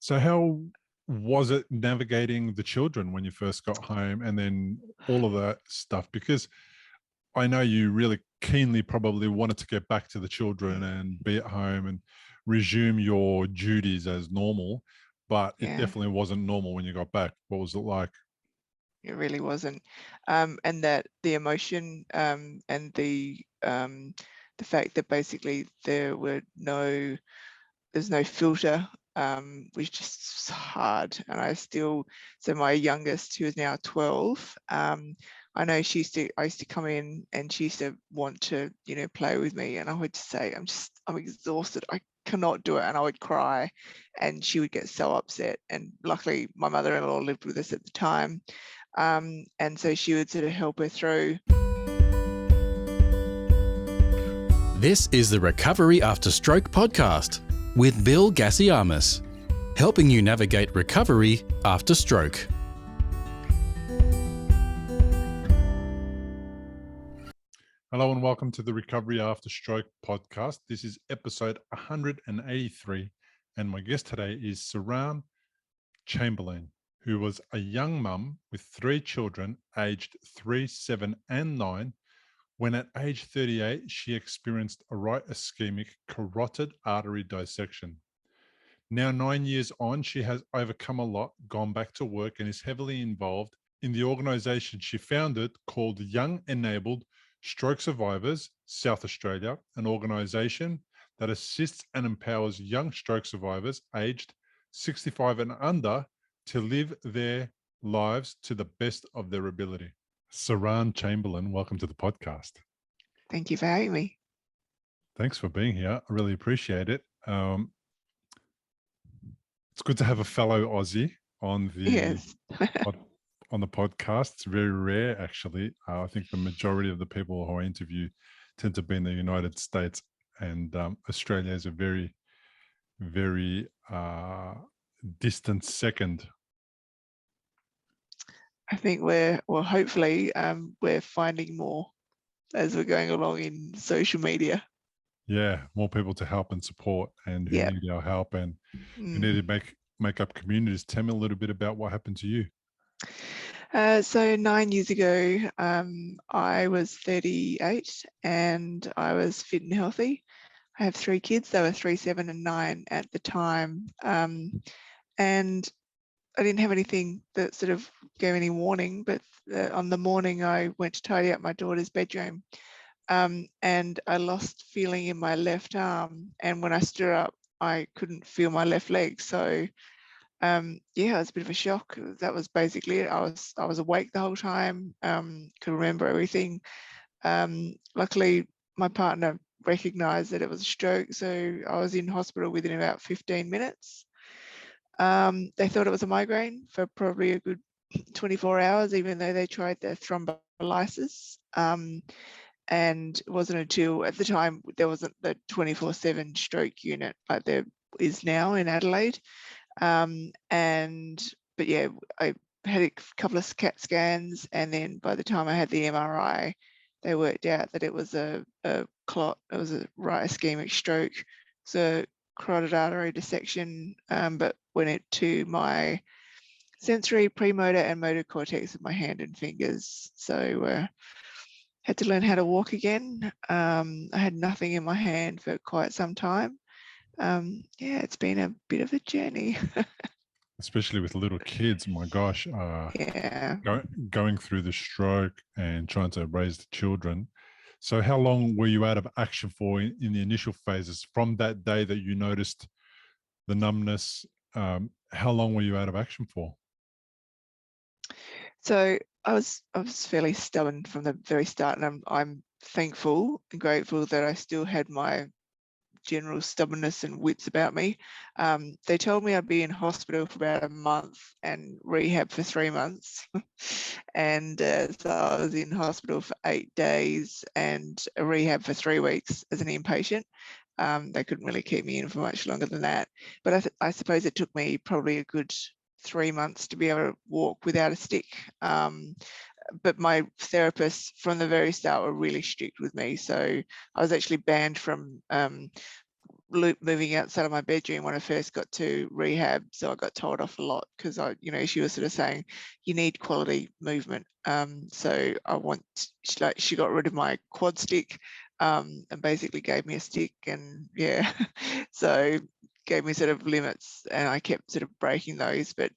So how was it navigating the children when you first got home and then all of that stuff? Because I know you really keenly probably wanted to get back to the children and be at home and resume your duties as normal, but it Yeah, definitely wasn't normal when you got back. What was it like? it really wasn't. And that the emotion and the fact that basically there's no filter was just hard. And so my youngest, who is now 12, I know I used to come in and she used to want to, play with me. And I would say, I'm exhausted. I cannot do it. And I would cry and she would get so upset. And luckily my mother-in-law lived with us at the time. And so she would sort of help her through. This is the Recovery After Stroke podcast with Bill Gasiamis, helping you navigate recovery after stroke. Hello and welcome to the Recovery After Stroke podcast. This is episode 183, and my guest today is Saran Chamberlain, who was a young mum with 3 children aged 3, 7 and 9 when at age 38 she experienced a right ischemic carotid artery dissection. Now 9 years on, she has overcome a lot, gone back to work and is heavily involved in the organisation she founded called Young Enabled Stroke Survivors South Australia, an organisation that assists and empowers young stroke survivors aged 65 and under to live their lives to the best of their ability. Saran Chamberlain, welcome to the podcast. Thank you for having me. Thanks for being here. I really appreciate it. It's good to have a fellow Aussie on the Yes. on the podcast. It's very rare, actually. I think the majority of the people who I interview tend to be in the United States, and Australia is a very, very distant second. I think hopefully we're finding more as we're going along in social media. Yeah, more people to help and support, and who Yeah. need our help, and who need to make up communities. Tell me a little bit about what happened to you. So 9 years ago, I was 38 and I was fit and healthy. I have 3 kids. They were 3, 7 and 9 at the time. And I didn't have anything that sort of gave any warning, but on the morning I went to tidy up my daughter's bedroom and I lost feeling in my left arm. And when I stood up, I couldn't feel my left leg. So it was a bit of a shock. That was basically it. I was awake the whole time, could remember everything. Luckily, my partner recognised that it was a stroke, so I was in hospital within about 15 minutes. They thought it was a migraine for probably a good 24 hours, even though they tried the thrombolysis. And it wasn't until at the time there wasn't the 24/7 stroke unit like there is now in Adelaide. I had a couple of CAT scans, and then by the time I had the MRI, they worked out that it was a clot. It was a right ischemic stroke. So carotid artery dissection, but went to my sensory, premotor, and motor cortex of my hand and fingers. So had to learn how to walk again. I had nothing in my hand for quite some time. It's been a bit of a journey. Especially with little kids, my gosh, going through the stroke and trying to raise the children. So how long were you out of action for in the initial phases from that day that you noticed the numbness? How long were you out of action for? So I was fairly stubborn from the very start, and I'm thankful and grateful that I still had my general stubbornness and wits about me. They told me I'd be in hospital for about a month and rehab for 3 months. And so I was in hospital for 8 days and a rehab for 3 weeks as an inpatient. They couldn't really keep me in for much longer than that. But I suppose it took me probably a good 3 months to be able to walk without a stick. But my therapists from the very start were really strict with me. So I was actually banned from moving outside of my bedroom when I first got to rehab. So I got told off a lot because she was sort of saying, you need quality movement. So she got rid of my quad stick and basically gave me a stick, and yeah, so gave me sort of limits, and I kept sort of breaking those. But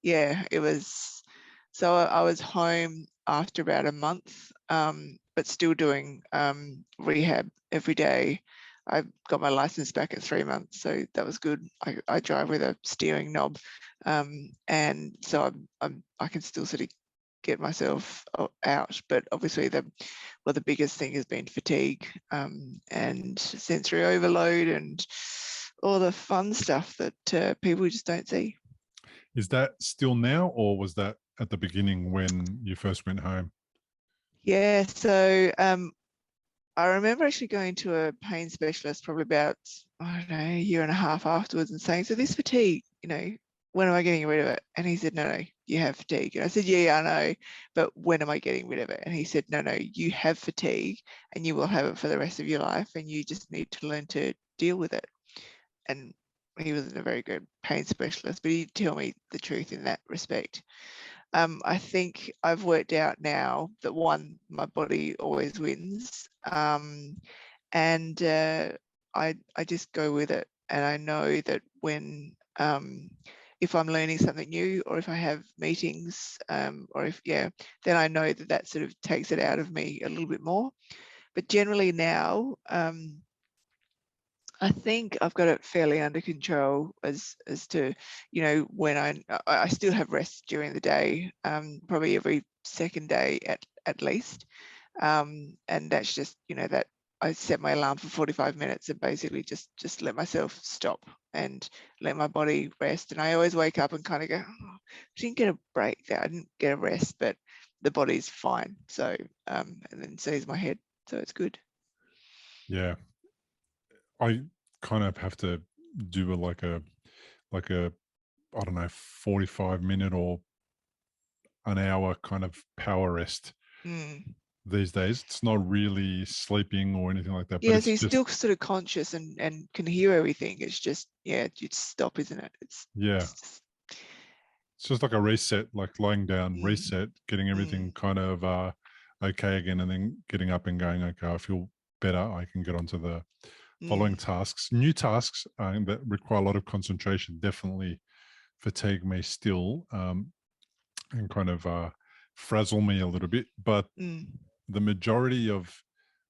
yeah, it was, so I was home after about a month, but still doing rehab every day. I got my license back at 3 months, so that was good. I drive with a steering knob, and so I can still sort of get myself out. But obviously the biggest thing has been fatigue, and sensory overload, and all the fun stuff that people just don't see. Is that still now, or was that at the beginning when you first went home? Yeah, so I remember actually going to a pain specialist probably about, I don't know, a year and a half afterwards and saying, so this fatigue, when am I getting rid of it? And he said, no, you have fatigue. And I said, yeah, I know, but when am I getting rid of it? And he said, no, you have fatigue and you will have it for the rest of your life, and you just need to learn to deal with it. And he wasn't a very good pain specialist, but he'd tell me the truth in that respect. I think I've worked out now that my body always wins, and I just go with it. And I know that when if I'm learning something new, or if I have meetings, then I know that sort of takes it out of me a little bit more. But generally now, I think I've got it fairly under control as to, when I still have rest during the day, probably every second day at least. And that's just, that I set my alarm for 45 minutes and basically just let myself stop and let my body rest. And I always wake up and kind of go, oh, I didn't get a break there. I didn't get a rest, but the body's fine. So, and then so is my head. So it's good. Yeah. I kind of have to do like a I don't know, 45-minute or an hour kind of power rest these days. It's not really sleeping or anything like that. Yeah, but so you're just, still sort of conscious and can hear everything. It's just, you stop, isn't it? It's just like a reset, like lying down, reset, getting everything kind of okay again, and then getting up and going, okay, I feel better. I can get onto the following tasks. New tasks that require a lot of concentration definitely fatigue me still, and kind of frazzle me a little bit. But the majority of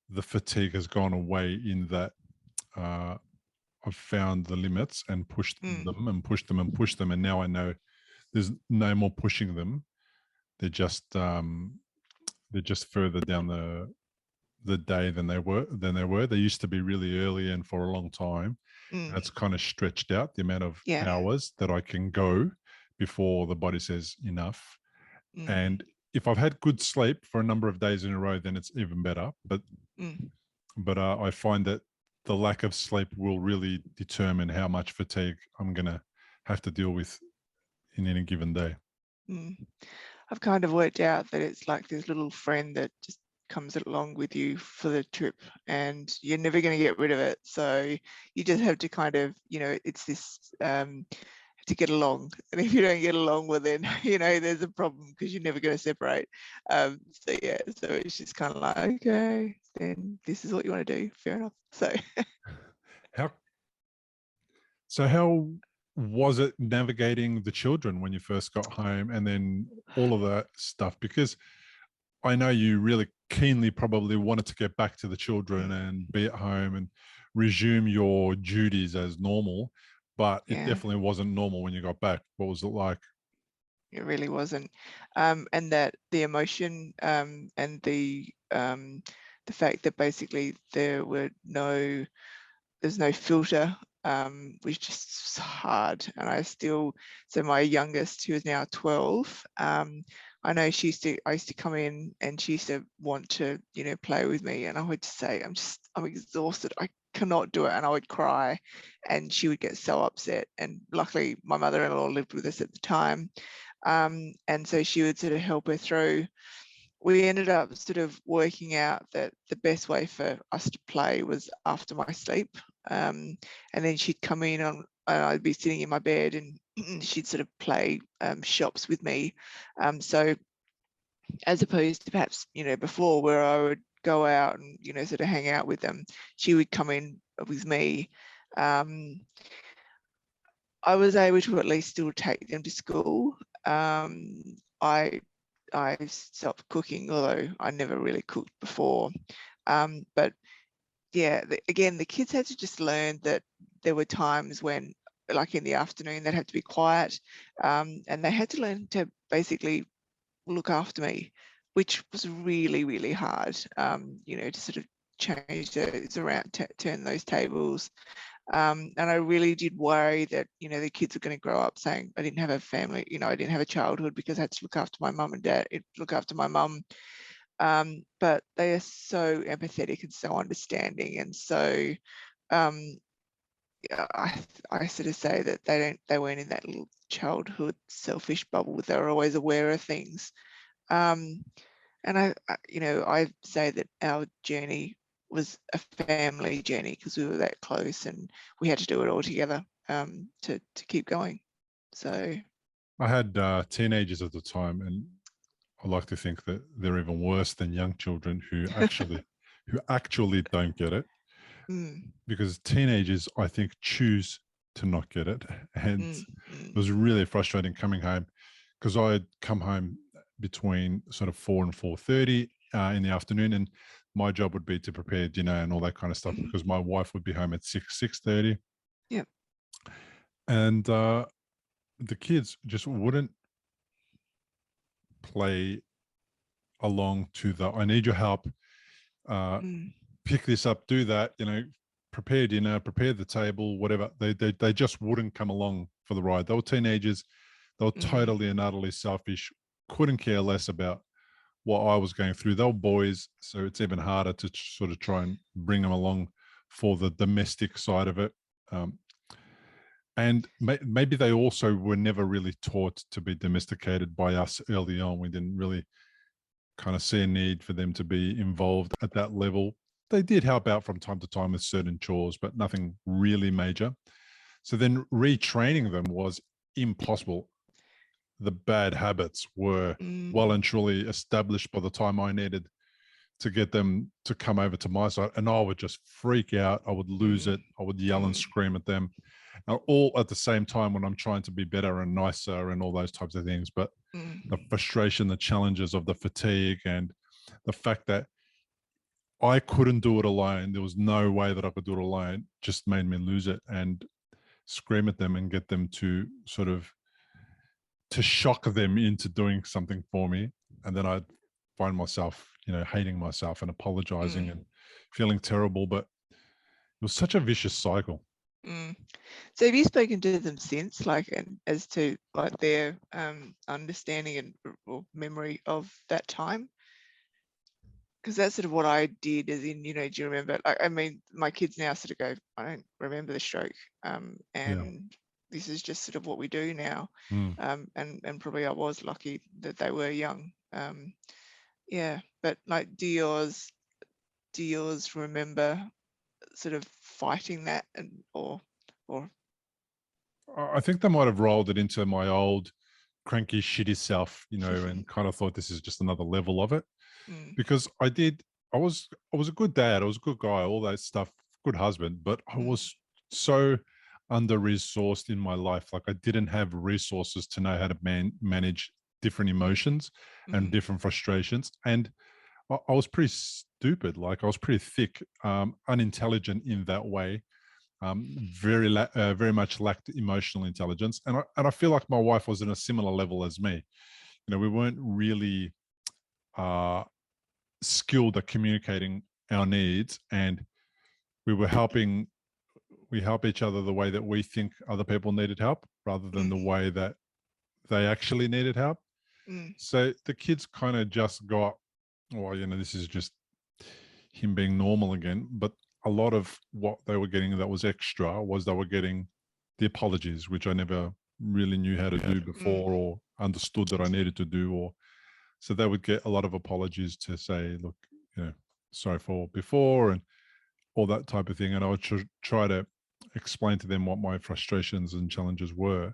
the fatigue has gone away in that I've found the limits and pushed them and pushed them and pushed them. And now I know there's no more pushing them. They're just further down the day than they were. They used to be really early and for a long time. And it's kind of stretched out the amount of hours that I can go before the body says enough. And if I've had good sleep for a number of days in a row, then it's even better. But I find that the lack of sleep will really determine how much fatigue I'm going to have to deal with in any given day. I've kind of worked out that it's like this little friend that just comes along with you for the trip, and you're never going to get rid of it. So you just have to kind of, it's this to get along. And if you don't get along, well then, there's a problem because you're never going to separate. So it's just kind of like, okay, then this is what you want to do. Fair enough. So how was it navigating the children when you first got home, and then all of that stuff? Because I know you really keenly probably wanted to get back to the children and be at home and resume your duties as normal, but it definitely wasn't normal when you got back. What was it like? It really wasn't. And that the emotion and the fact that basically there's no filter was just hard. And so my youngest, who is now 12, I know I used to come in and she used to want to, play with me, and I would say, I'm exhausted, I cannot do it, and I would cry, and she would get so upset. And luckily my mother-in-law lived with us at the time, and so she would sort of help her through. We ended up sort of working out that the best way for us to play was after my sleep. And then she'd come in and I'd be sitting in my bed and she'd sort of play shops with me. So as opposed to perhaps, before, where I would go out and, sort of hang out with them, she would come in with me. I was able to at least still take them to school. I stopped cooking, although I never really cooked before. But yeah, again, the kids had to just learn that there were times when, like in the afternoon, they'd have to be quiet, and they had to learn to basically look after me, which was really, really hard, to sort of change those around, turn those tables. And I really did worry that, the kids were going to grow up saying, I didn't have a family, I didn't have a childhood because I had to look after my mum and dad, look after my mum. But they are so empathetic and so understanding. And so I sort of say that they weren't in that little childhood selfish bubble. They were always aware of things. And I say that our journey was a family journey because we were that close and we had to do it all together to keep going. So I had teenagers at the time, and I like to think that they're even worse than young children who actually don't get it. Because teenagers, I think, choose to not get it. And it was really frustrating coming home, because I'd come home between sort of 4 and 4:30 in the afternoon, and my job would be to prepare dinner and all that kind of stuff, because my wife would be home at 6:30. Yeah. And the kids just wouldn't play along to the, I need your help, pick this up, do that, prepare dinner, prepare the table, whatever. They just wouldn't come along for the ride. They were teenagers. They were totally and utterly selfish, couldn't care less about what I was going through. They were boys, so it's even harder to sort of try and bring them along for the domestic side of it. And maybe they also were never really taught to be domesticated by us early on. We didn't really kind of see a need for them to be involved at that level. They did help out from time to time with certain chores, but nothing really major. So then retraining them was impossible. The bad habits were well and truly established by the time I needed to get them to come over to my side. And I would just freak out. I would lose it. I would yell and scream at them, all at the same time when I'm trying to be better and nicer and all those types of things. But the frustration, the challenges of the fatigue, and the fact that I couldn't do it alone, there was no way that I could do it alone, just made me lose it and scream at them and get them to sort of, to shock them into doing something for me. And then I'd find myself, hating myself and apologizing and feeling terrible. But it was such a vicious cycle. So have you spoken to them since, and as to their understanding and or memory of that time? Because that's sort of what I did, as in, do you remember? I mean, my kids now sort of go, I don't remember the stroke, and this is just sort of what we do now. And probably I was lucky that they were young. But do yours remember sort of fighting that, or I think they might have rolled it into my old cranky, shitty self, and kind of thought this is just another level of it. Because I was a good dad, I was a good guy, all that stuff, good husband, but I was so under-resourced in my life. I didn't have resources to know how to manage different emotions and different frustrations. And I was pretty stupid. I was pretty thick, unintelligent in that way. Very much lacked emotional intelligence. And I feel like my wife was in a similar level as me. We weren't really skilled at communicating our needs, and we help each other the way that we think other people needed help, rather than the way that they actually needed help. So the kids kind of just got, well, this is just him being normal again. But a lot of what they were getting that was extra was they were getting the apologies, which I never really knew how to do before, or understood that I needed to do. So they would get a lot of apologies to say, look, sorry for before. And or that type of thing. And I would try to explain to them what my frustrations and challenges were,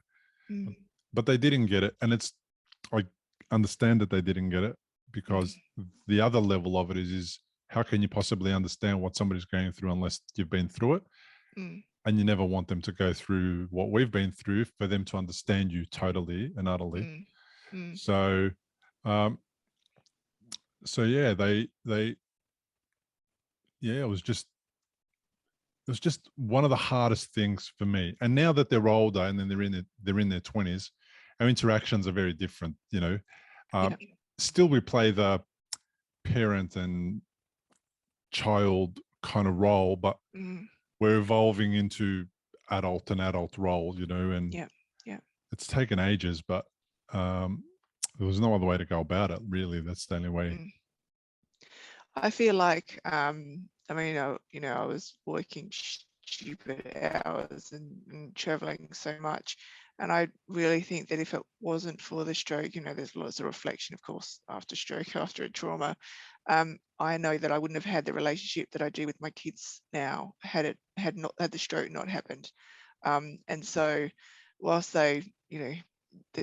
but they didn't get it. And I understand that they didn't get it, because the other level of it is how can you possibly understand what somebody's going through unless you've been through it? And you never want them to go through what we've been through for them to understand you totally and utterly. So, yeah, it was just one of the hardest things for me. And now that they're older and then they're in their 20s, our interactions are very different. Still we play the parent and child kind of role, but we're evolving into adult role, and it's taken ages, but there was no other way to go about it, really. That's the only way. I feel like, I was working stupid hours and traveling so much. And I really think that if it wasn't for the stroke, there's lots of reflection, of course, after stroke, after a trauma. I know that I wouldn't have had the relationship that I do with my kids now had the stroke not happened. And so whilst they're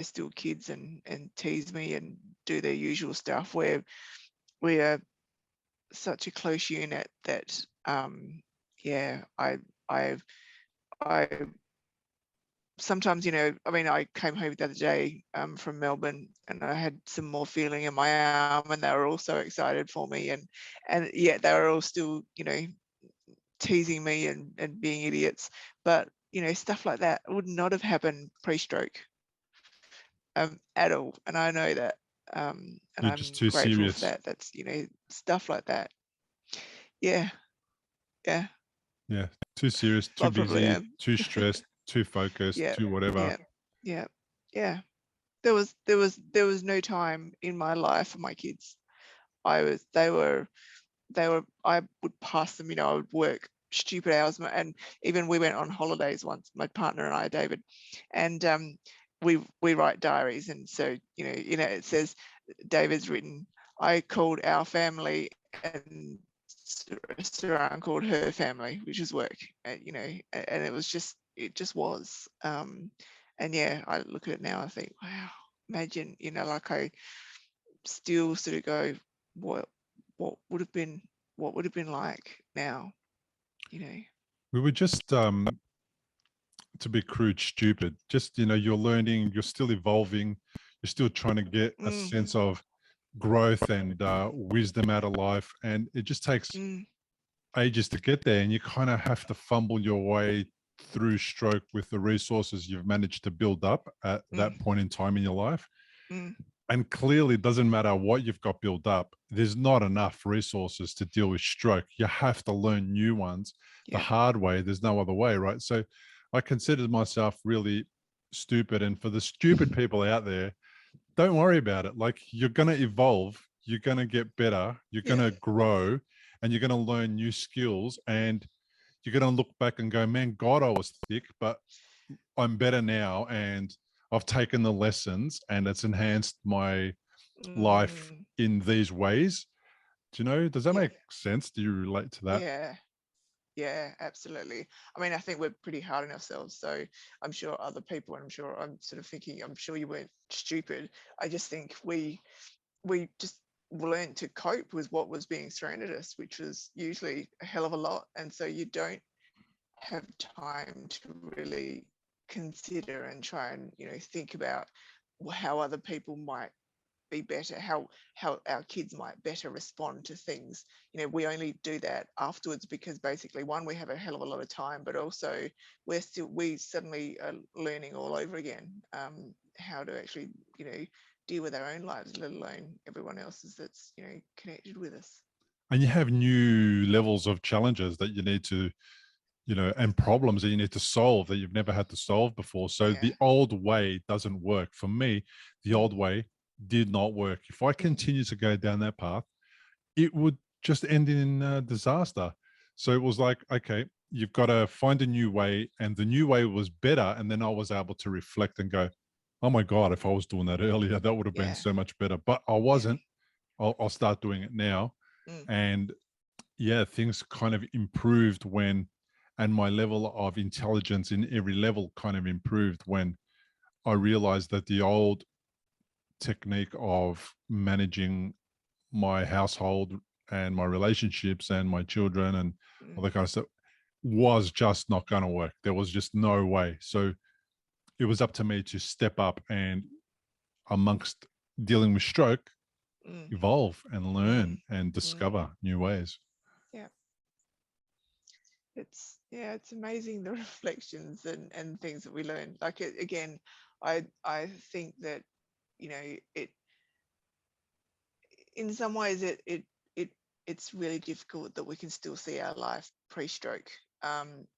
still kids and tease me and do their usual stuff, we are such a close unit that I sometimes, I came home the other day from Melbourne and I had some more feeling in my arm, and they were all so excited for me, and yet they were all still, teasing me and being idiots. But, stuff like that would not have happened pre-stroke at all. And I know that, and You're I'm just too grateful serious. for that. That's, stuff like that. Yeah. Too serious, too busy, too stressed, too focused, too whatever. Yeah. There was no time in my life for my kids. I would pass them, I would work stupid hours, and even we went on holidays once, my partner and I, David, and we write diaries, and so it says David's written, I called our family and Saran called her family, which is work, and it just was. And yeah, I look at it now, I think, wow, imagine, like I still sort of go, what would have been like now, We were just, to be crude, stupid. Just, you're learning, you're still evolving, you're still trying to get a sense of growth and wisdom out of life. And it just takes ages to get there. And you kind of have to fumble your way through stroke with the resources you've managed to build up at that point in time in your life. And clearly it doesn't matter what you've got built up. There's not enough resources to deal with stroke. You have to learn new ones the hard way. There's no other way, right? So I considered myself really stupid. And for the stupid people out there, don't worry about it. Like, you're going to evolve, you're going to get better, you're going to grow, and you're going to learn new skills. And you're going to look back and go, man, God, I was thick, but I'm better now. And I've taken the lessons and it's enhanced my life in these ways. Do you know, does that make sense? Do you relate to that? Yeah, absolutely. I mean, I think we're pretty hard on ourselves. So I'm sure other people, and I'm sort of thinking, I'm sure you weren't stupid. I just think we just learned to cope with what was being thrown at us, which was usually a hell of a lot. And so you don't have time to really consider and try and, think about how other people might be better, how our kids might better respond to things. We only do that afterwards because basically, one, we have a hell of a lot of time, but also we suddenly are learning all over again how to actually deal with our own lives, let alone everyone else's that's connected with us. And you have new levels of challenges that you need to, and problems that you need to solve that you've never had to solve before. So the old way doesn't work. For me, the old way did not work. If I continue to go down that path, it would just end in disaster. So it was like, okay, you've got to find a new way. And the new way was better. And then I was able to reflect and go, oh my God, if I was doing that earlier, that would have been so much better. But I wasn't. I'll start doing it now. And yeah, things kind of improved when, and my level of intelligence in every level kind of improved when I realized that the old technique of managing my household and my relationships and my children and all that kind of stuff was just not going to work. There was just no way. So it was up to me to step up and, amongst dealing with stroke, Mm. evolve and learn and Mm. discover new ways. Yeah. It's amazing the reflections and things that we learn. Like again, I think that, you know, it in some ways it's really difficult that we can still see our life pre-stroke,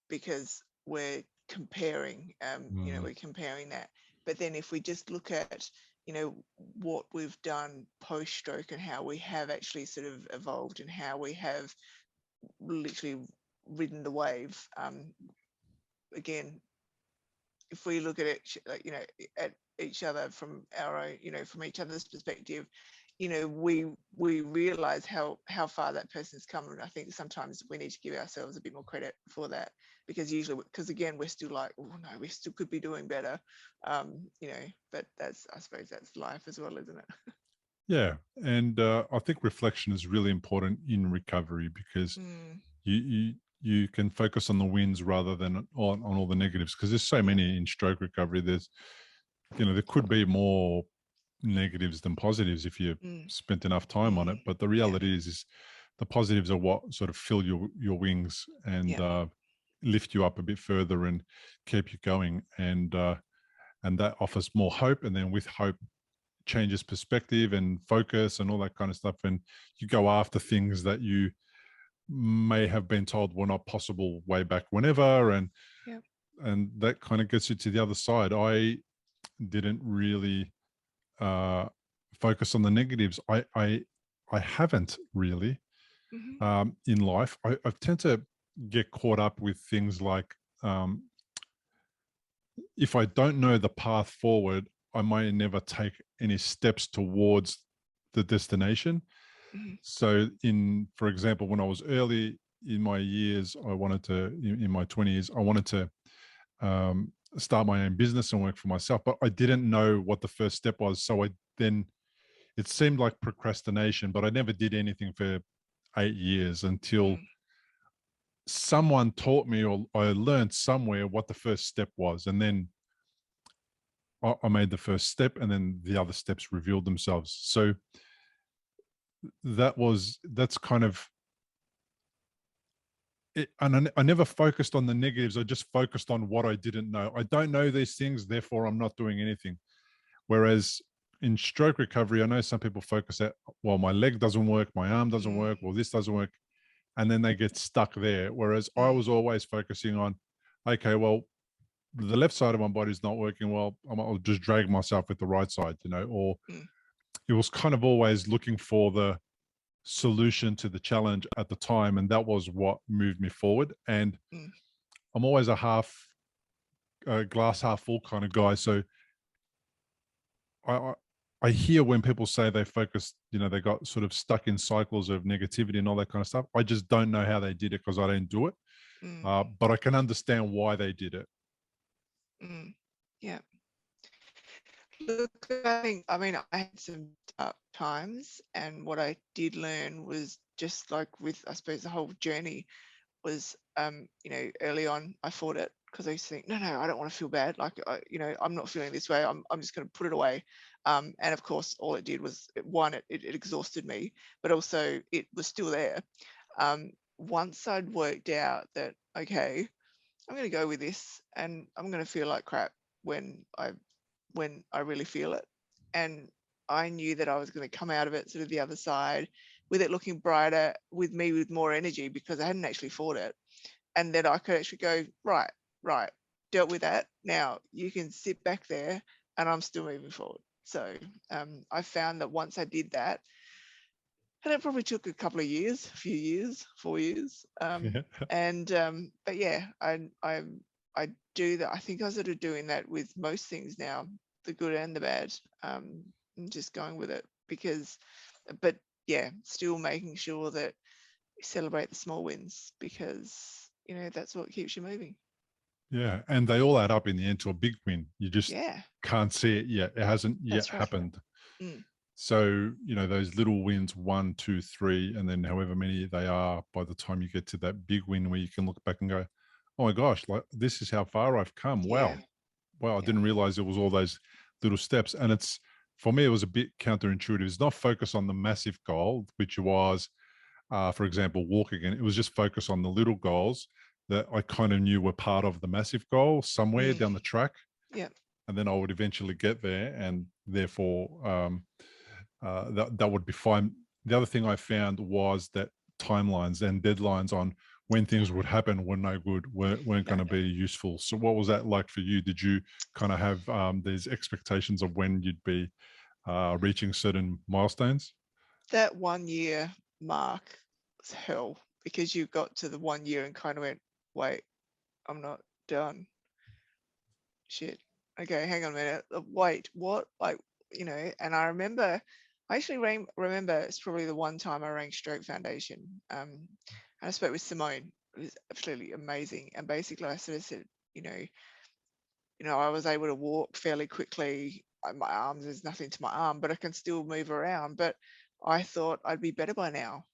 because we're comparing, you know, Mm. we're comparing that. But then if we just look at, you know, what we've done post-stroke and how we have actually sort of evolved and how we have literally ridden the wave, again, if we look at it, you know, at each other from our own, you know, from each other's perspective, you know, we realize how far that person's come. And I think sometimes we need to give ourselves a bit more credit for that, because usually, because again, we're still like, oh no, we still could be doing better, you know, but that's, I suppose that's life as well, isn't it? Yeah. And I think reflection is really important in recovery because Mm, you can focus on the wins rather than on all the negatives, because there's so yeah. many in stroke recovery. There's, you know, there could be more negatives than positives if you Mm, spent enough time on it. But the yeah. reality is the positives are what sort of fill your wings and Yeah. lift you up a bit further and keep you going. And that offers more hope. And then with hope changes perspective and focus and all that kind of stuff. And you go after things that you may have been told were not possible way back whenever. Yeah. And that kind of gets you to the other side. I didn't really uh, focus on the negatives. I haven't really in life. I tend to get caught up with things like, if I don't know the path forward, I might never take any steps towards the destination. So, for example, when I was early in my years, I wanted to, in my 20s, I wanted to start my own business and work for myself, but I didn't know what the first step was. So it seemed like procrastination, but I never did anything for 8 years until someone taught me, or I learned somewhere what the first step was. And then I made the first step, and then the other steps revealed themselves. So that's kind of it. And I never focused on the negatives. I just focused on what I didn't know. I don't know these things, therefore I'm not doing anything. Whereas in stroke recovery, I know some people focus at, well, my leg doesn't work, my arm doesn't work, well, this doesn't work, and then they get stuck there. Whereas I was always focusing on, okay, well, the left side of my body is not working well, I'll just drag myself with the right side, you know. Or it was kind of always looking for the solution to the challenge at the time, and that was what moved me forward. And I'm always a glass half full kind of guy. So I I hear when people say they focused, you know, they got sort of stuck in cycles of negativity and all that kind of stuff. I just don't know how they did it because I don't do it. But I can understand why they did it. Yeah. Look, I mean, I had some dark times, and what I did learn was just like with, I suppose, the whole journey was, you know, early on I fought it because I used to think, no, I don't want to feel bad. Like, you know, I'm not feeling this way. I'm just going to put it away. And of course, all it did was, one, it exhausted me, but also it was still there. Once I'd worked out that, okay, I'm going to go with this, and I'm going to feel like crap when I really feel it. And I knew that I was going to come out of it sort of the other side with it looking brighter, with me with more energy, because I hadn't actually fought it. And then I could actually go, right, dealt with that. Now you can sit back there, and I'm still moving forward. So I found that once I did that, and it probably took a couple of years, a few years, 4 years. But yeah, I do that. I think I was sort of doing that with most things now, the good and the bad, and just going with it, because, but yeah, still making sure that celebrate the small wins, because that's what keeps you moving. Yeah, and they all add up in the end to a big win. You just Yeah, can't see it yet. It hasn't yet that's right. happened. Mm. So, those little wins, 1, 2, 3, and then however many they are, by the time you get to that big win where you can look back and go, oh my gosh, like this is how far I've come. Yeah. Wow, I Yeah. didn't realize it was all those little steps. And it's, for me, it was a bit counterintuitive. It's not focus on the massive goal, which was, for example, walking. And it was just focus on the little goals that I kind of knew were part of the massive goal somewhere down the track. Yeah. And then I would eventually get there, and therefore that would be fine. The other thing I found was that timelines and deadlines on when things would happen were no good, weren't going to be useful. So what was that like for you? Did you kind of have these expectations of when you'd be reaching certain milestones? That 1 year mark was hell, because you got to the 1 year and kind of went, wait, I'm not done. Shit. Okay, hang on a minute. Wait, what? Like, and I actually remember it's probably the one time I rang Stroke Foundation. And I spoke with Simone. It was absolutely amazing. And basically I sort of said, I was able to walk fairly quickly. My arms, there's nothing to my arm, but I can still move around. But I thought I'd be better by now.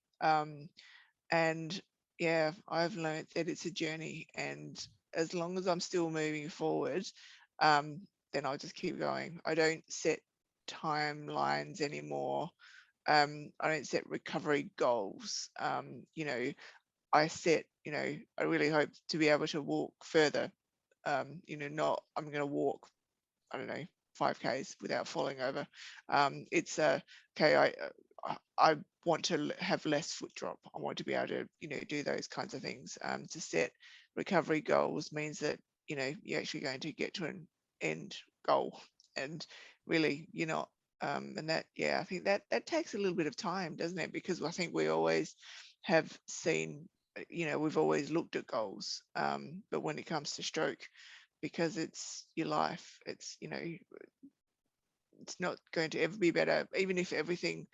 And yeah, I've learned that it's a journey. And as long as I'm still moving forward, then I'll just keep going. I don't set timelines anymore. I don't set recovery goals. I set, I really hope to be able to walk further. Not I'm going to walk, I don't know, 5Ks without falling over. It's okay. I want to have less foot drop. I want to be able to, do those kinds of things. To set recovery goals means that, you're actually going to get to an end goal, and really you're not. And that, yeah, I think that takes a little bit of time, doesn't it? Because I think we always have seen, we've always looked at goals, but when it comes to stroke, because it's your life, it's it's not going to ever be better, even if everything,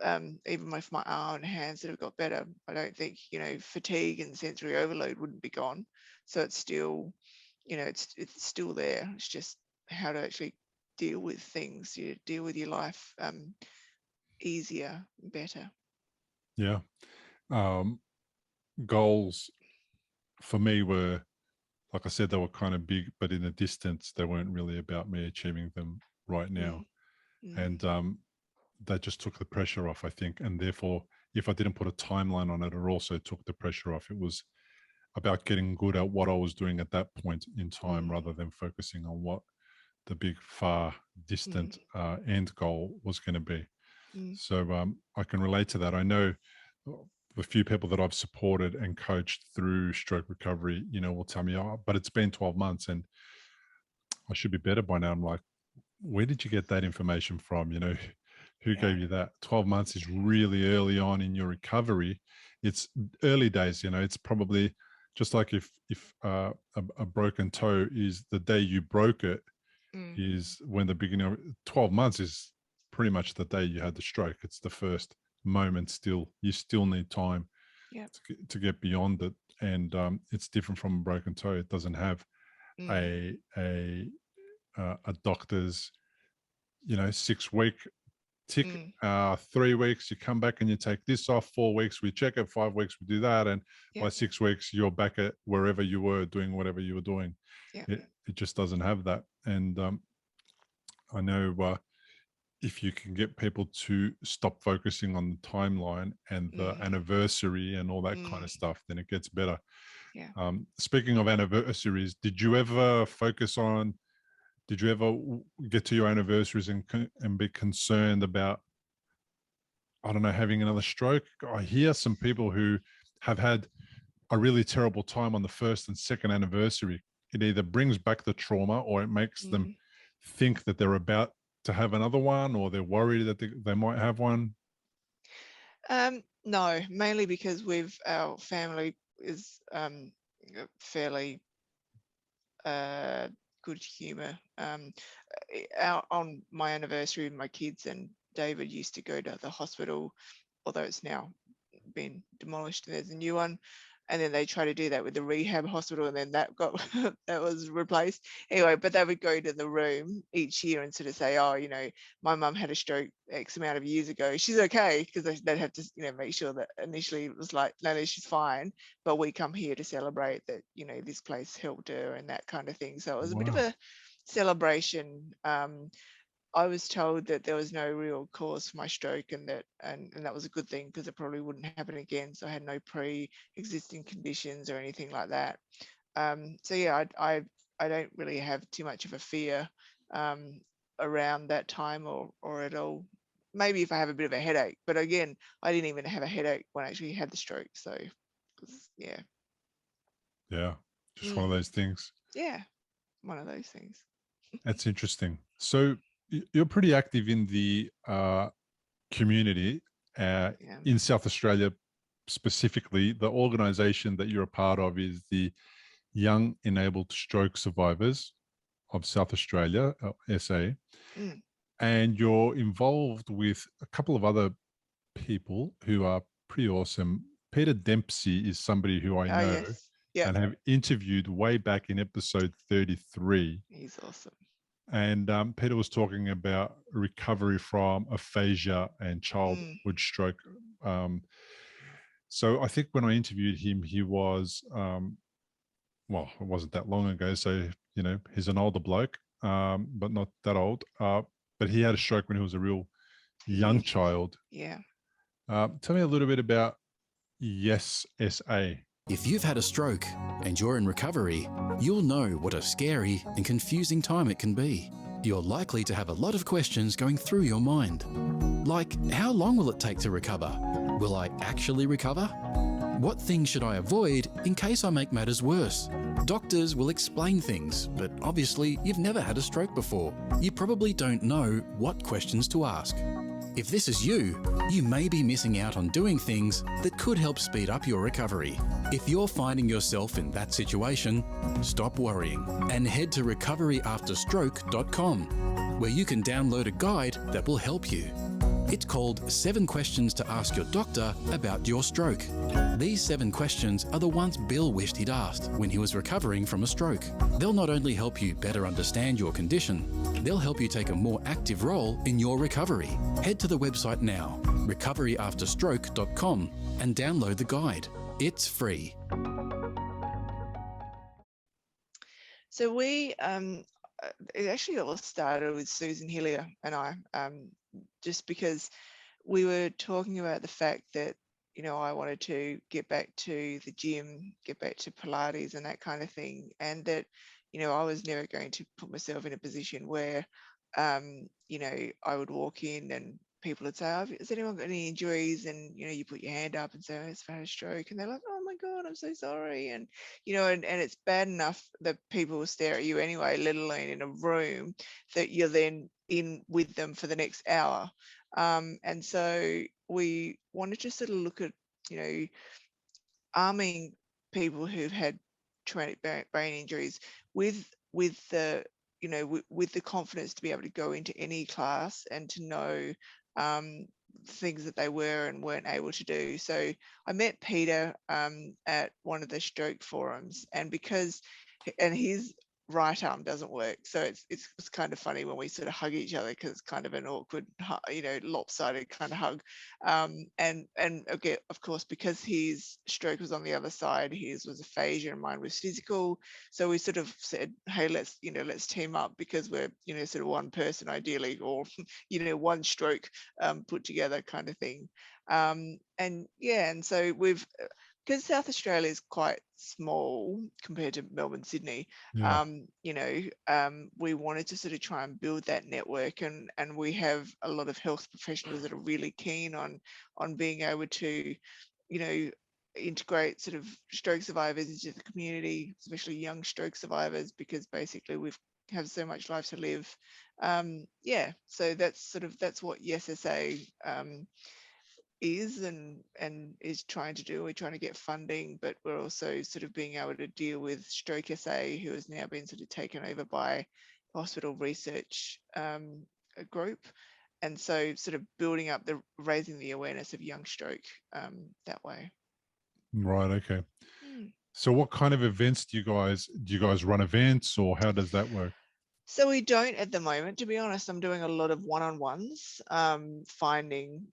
even if my arm and hands that have got better, I don't think fatigue and sensory overload wouldn't be gone. So it's still, it's still there. It's just how to actually deal with things, you deal with your life easier, better. Yeah. Goals for me were, like I said, they were kind of big, but in a distance, they weren't really about me achieving them right now. And that just took the pressure off, I think. And therefore, if I didn't put a timeline on it, it also took the pressure off. It was about getting good at what I was doing at that point in time, rather than focusing on what the big, far, distant end goal was going to be. So I can relate to that. I know the few people that I've supported and coached through stroke recovery, will tell me, oh, but it's been 12 months and I should be better by now. I'm like, where did you get that information from? Who gave you that? 12 months is really early on in your recovery. It's early days. It's probably just like if a broken toe is the day you broke it, is when the beginning of 12 months is pretty much the day you had the stroke. It's the first moment. Still, you still need time to get beyond it. And it's different from a broken toe. It doesn't have a doctor's 6-week tick. 3 weeks you come back and you take this off. 4 weeks we check it. 5 weeks we do that, and by 6 weeks you're back at wherever you were doing whatever you were doing. It just doesn't have that. And I know if you can get people to stop focusing on the timeline and the anniversary and all that kind of stuff, then it gets better. Speaking of anniversaries, did you ever get to your anniversaries and be concerned about, I don't know, having another stroke? I hear some people who have had a really terrible time on the first and second anniversary. It either brings back the trauma or it makes them think that they're about to have another one, or they're worried that they might have one. No, mainly because our family is fairly good humor. On my anniversary, my kids and David used to go to the hospital, although it's now been demolished and there's a new one. And then they try to do that with the rehab hospital, and then that got that was replaced anyway. But they would go to the room each year and sort of say, oh, my mum had a stroke X amount of years ago, she's okay, because they'd have to make sure that initially it was like, no, she's fine, but we come here to celebrate that this place helped her and that kind of thing. So it was a bit of Wow. a celebration. I was told that there was no real cause for my stroke, and that was a good thing, because it probably wouldn't happen again. So I had no pre-existing conditions or anything like that. So yeah, I don't really have too much of a fear around that time or at all. Maybe if I have a bit of a headache, but again, I didn't even have a headache when I actually had the stroke. So yeah. Yeah. Just one of those things. Yeah, one of those things. That's interesting. So you're pretty active in the community Yeah. in South Australia specifically. The organization that you're a part of is the Young Enabled Stroke Survivors of South Australia, SA. Mm. And you're involved with a couple of other people who are pretty awesome. Peter Dempsey is somebody who I know Yes. Yeah. and have interviewed way back in episode 33. He's awesome. And Peter was talking about recovery from aphasia and childhood stroke. So I think when I interviewed him, he was, well, it wasn't that long ago. So, he's an older bloke, but not that old. But he had a stroke when he was a real young child. Yeah. Tell me a little bit about Yes SA. If you've had a stroke and you're in recovery, you'll know what a scary and confusing time it can be. You're likely to have a lot of questions going through your mind. Like, how long will it take to recover? Will I actually recover? What things should I avoid in case I make matters worse? Doctors will explain things, but obviously you've never had a stroke before. You probably don't know what questions to ask. If this is you, you may be missing out on doing things that could help speed up your recovery. If you're finding yourself in that situation, stop worrying and head to recoveryafterstroke.com, where you can download a guide that will help you. It's called 7 Questions to Ask Your Doctor About Your Stroke. These 7 questions are the ones Bill wished he'd asked when he was recovering from a stroke. They'll not only help you better understand your condition, they'll help you take a more active role in your recovery. Head to the website now, recoveryafterstroke.com, and download the guide. It's free. So we, it actually all started with Susan Hillier and I, just because we were talking about the fact that, I wanted to get back to the gym, get back to Pilates and that kind of thing. And that, I was never going to put myself in a position where, I would walk in and people would say, oh, has anyone got any injuries? And, you put your hand up and say, oh, I've had a stroke. And they're like, oh my God, I'm so sorry. And, and it's bad enough that people will stare at you anyway, let alone in a room that you're then in with them for the next hour. And so we wanted to sort of look at, arming people who've had traumatic brain injuries with the, with the confidence to be able to go into any class and to know things that they were and weren't able to do. So I met Peter at one of the stroke forums, and his right arm doesn't work, so it's kind of funny when we sort of hug each other, because it's kind of an awkward, lopsided kind of hug. And okay, of course, because his stroke was on the other side, his was aphasia and mine was physical. So we sort of said, hey, let's team up, because we're sort of one person ideally, or one stroke put together kind of thing. And so we've, because South Australia is quite small compared to Melbourne, Sydney, Yeah. we wanted to sort of try and build that network, and we have a lot of health professionals that are really keen on being able to, integrate sort of stroke survivors into the community, especially young stroke survivors, because basically we have so much life to live. So that's what Yes SA is and is trying to do. We're trying to get funding, but we're also sort of being able to deal with Stroke SA, who has now been sort of taken over by Hospital Research Group. and so sort of building up raising the awareness of young stroke that way. Right. Okay. So what kind of events do you guys run events, or how does that work? So we don't at the moment, to be honest. I'm doing a lot of one-on-ones, finding,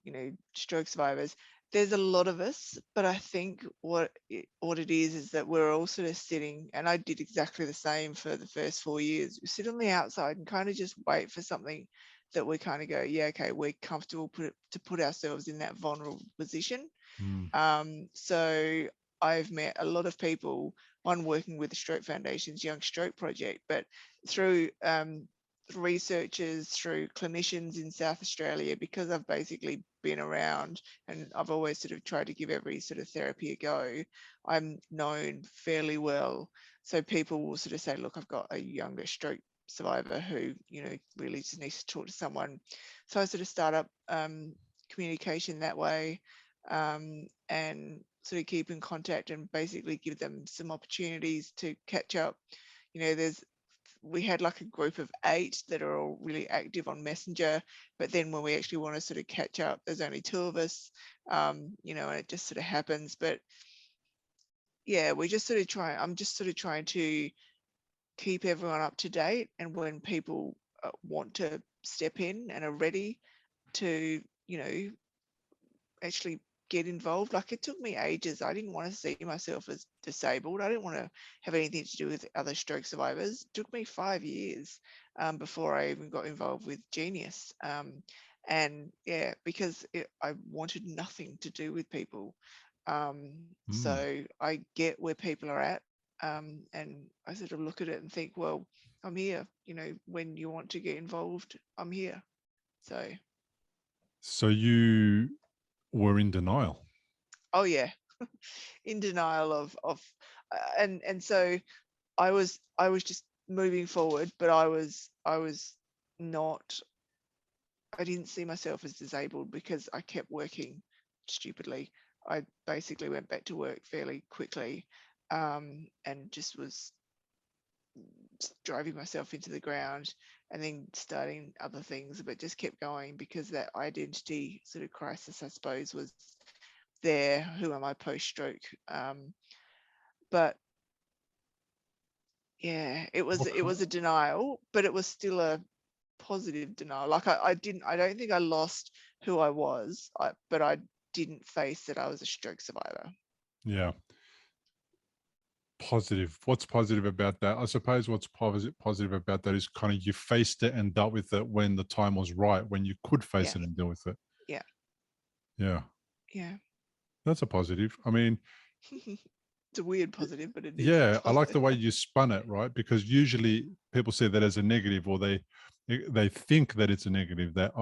stroke survivors. There's a lot of us, but I think what it is that we're all sort of sitting, and I did exactly the same for the first 4 years. We sit on the outside and kind of just wait for something that we kind of go, yeah, okay, we're comfortable to put ourselves in that vulnerable position. So I've met a lot of people, one working with the Stroke Foundation's Young Stroke Project, but through researchers, through clinicians in South Australia, because I've basically been around and I've always sort of tried to give every sort of therapy a go. I'm known fairly well. So people will sort of say, look, I've got a younger stroke survivor who, really just needs to talk to someone. So I sort of start up communication that way, and sort of keep in contact and basically give them some opportunities to catch up. We had like a group of 8 that are all really active on Messenger, but then when we actually want to sort of catch up, there's only 2 of us, and it just sort of happens. But yeah, I'm just sort of trying to keep everyone up to date, and when people want to step in and are ready to, actually get involved. Like, it took me ages. I didn't want to see myself as disabled. I didn't want to have anything to do with other stroke survivors. It took me 5 years before I even got involved with Genius. And yeah, because I wanted nothing to do with people. So I get where people are at, and I sort of look at it and think, well, I'm here. When you want to get involved, I'm here. So you were in denial. Oh yeah, in denial of and so I was just moving forward, but I didn't see myself as disabled because I kept working stupidly. I basically went back to work fairly quickly, and just was driving myself into the ground and then starting other things, but just kept going because that identity sort of crisis, I suppose, was there. Who am I post-stroke? But yeah, it was a denial, but it was still a positive denial. Like I don't think I lost who I was, but I didn't face that I was a stroke survivor. Yeah. Positive. What's positive about that? I suppose what's positive about that is kind of you faced it and dealt with it when the time was right, when you could face it and deal with it. Yeah. Yeah. Yeah. That's a positive. I mean, it's a weird positive, but it is. Yeah, I like the way you spun it, right? Because usually people see that as a negative, or they think that it's a negative, that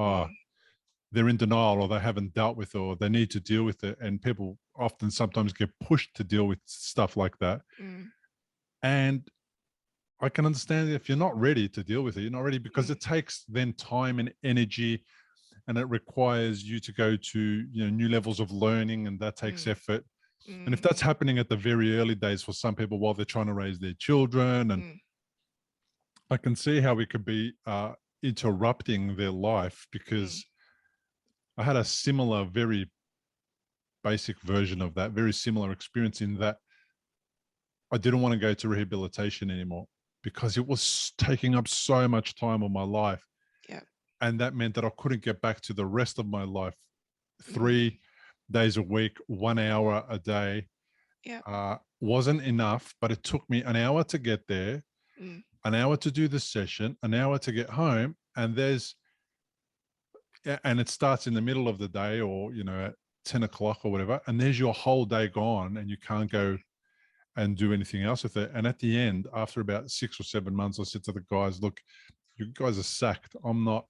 they're in denial, or they haven't dealt with it, or they need to deal with it. And people often sometimes get pushed to deal with stuff like that. And I can understand if you're not ready to deal with it, you're not ready, because it takes then time and energy, and it requires you to go to new levels of learning, and that takes effort. And if that's happening at the very early days for some people while they're trying to raise their children, and I can see how it could be interrupting their life, because I had a similar, very basic version of that, very similar experience, in that I didn't want to go to rehabilitation anymore because it was taking up so much time of my life. Yeah. And that meant that I couldn't get back to the rest of my life. 3 days a week, 1 hour a day, wasn't enough, but it took me an hour to get there, an hour to do the session, an hour to get home, and it starts in the middle of the day, or at 10 o'clock or whatever, and there's your whole day gone, and you can't go and do anything else with it. And at the end, after about 6 or 7 months, I said to the guys, look, you guys are sacked. I'm not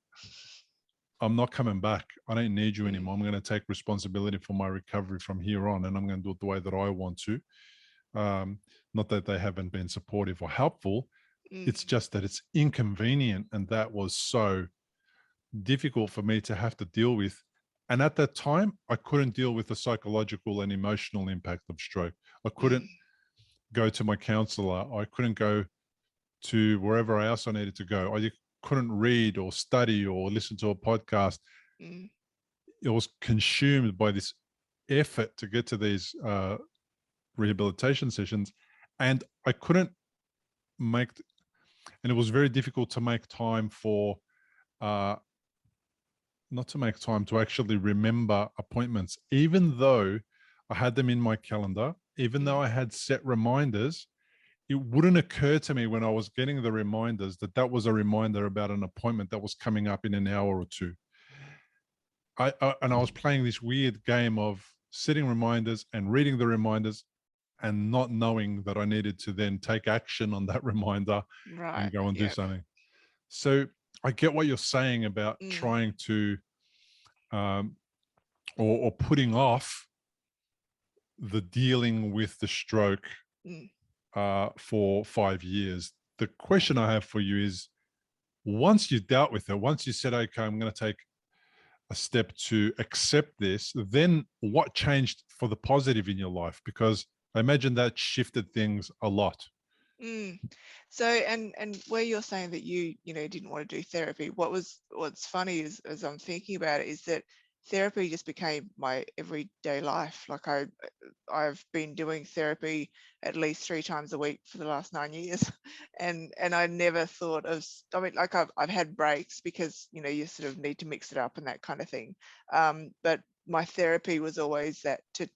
coming back. I don't need you anymore. I'm going to take responsibility for my recovery from here on, and I'm going to do it the way that I want to. Not that they haven't been supportive or helpful. It's just that it's inconvenient, and that was so difficult for me to have to deal with. And at that time, I couldn't deal with the psychological and emotional impact of stroke. I couldn't go to my counselor. I couldn't go to wherever else I needed to go. couldn't read or study or listen to a podcast. Mm. It was consumed by this effort to get to these rehabilitation sessions, and I couldn't make, and it was very difficult to make time for, not to make time to actually remember appointments, even though I had them in my calendar, even though I had set reminders. It wouldn't occur to me when I was getting the reminders that that was a reminder about an appointment that was coming up in an hour or two. And I was playing this weird game of setting reminders and reading the reminders and not knowing that I needed to then take action on that reminder Right. and go and do Yep. something. So I get what you're saying about Mm. trying to, or putting off the dealing with the stroke Mm. for 5 years. The question I have for you is, once you dealt with it, once you said, okay, I'm going to take a step to accept this, then what changed for the positive in your life? Because I imagine that shifted things a lot. Mm. So, and where you're saying that you didn't want to do therapy, what's funny is, as I'm thinking about it, is that therapy just became my everyday life. Like I've been doing therapy at least 3 times a week for the last 9 years, and I never thought of. I mean, like I've had breaks because you sort of need to mix it up and that kind of thing. But my therapy was always that to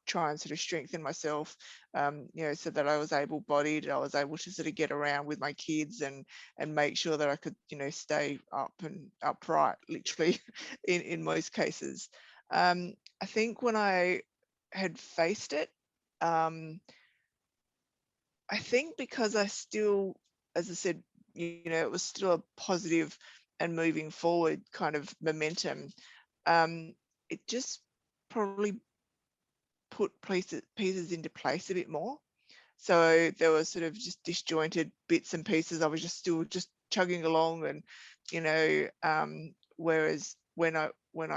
try and sort of strengthen myself, so that I was able-bodied, I was able to sort of get around with my kids and make sure that I could, stay up and upright, literally, in most cases. I think when I had faced it, I think because I still, as I said, it was still a positive and moving forward kind of momentum. It just probably put pieces into place a bit more. So there were sort of just disjointed bits and pieces. I was still chugging along, and whereas when I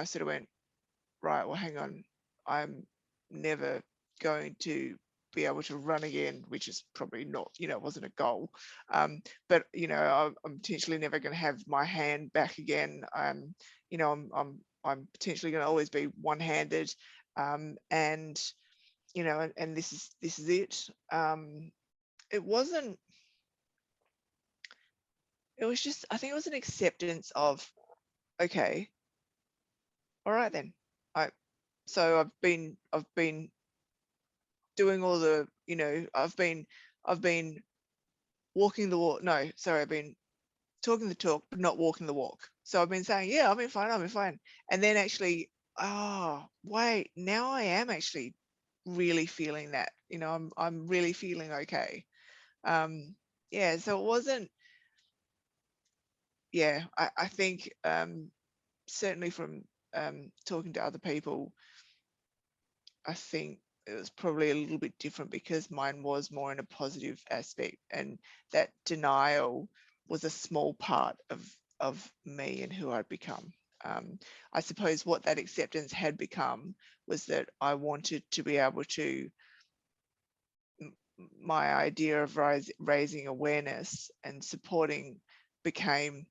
sort of went, right, well, hang on, I'm never going to be able to run again, which is probably not, it wasn't a goal. But I'm potentially never going to have my hand back again. I'm potentially going to always be one-handed, and and this is it. It wasn't. It was just, I think it was an acceptance of, okay, all right then. So I've been doing all the, I've been walking the walk. No, sorry, I've been talking the talk, but not walking the walk. So I've been saying, yeah, I've been fine. And then actually, oh, wait, now I am actually really feeling that, I'm really feeling okay. Yeah, so it wasn't, yeah, I think certainly from talking to other people, I think it was probably a little bit different because mine was more in a positive aspect, and that denial was a small part of me and who I'd become. I suppose what that acceptance had become was that I wanted to be able to, my idea of raising awareness and supporting became,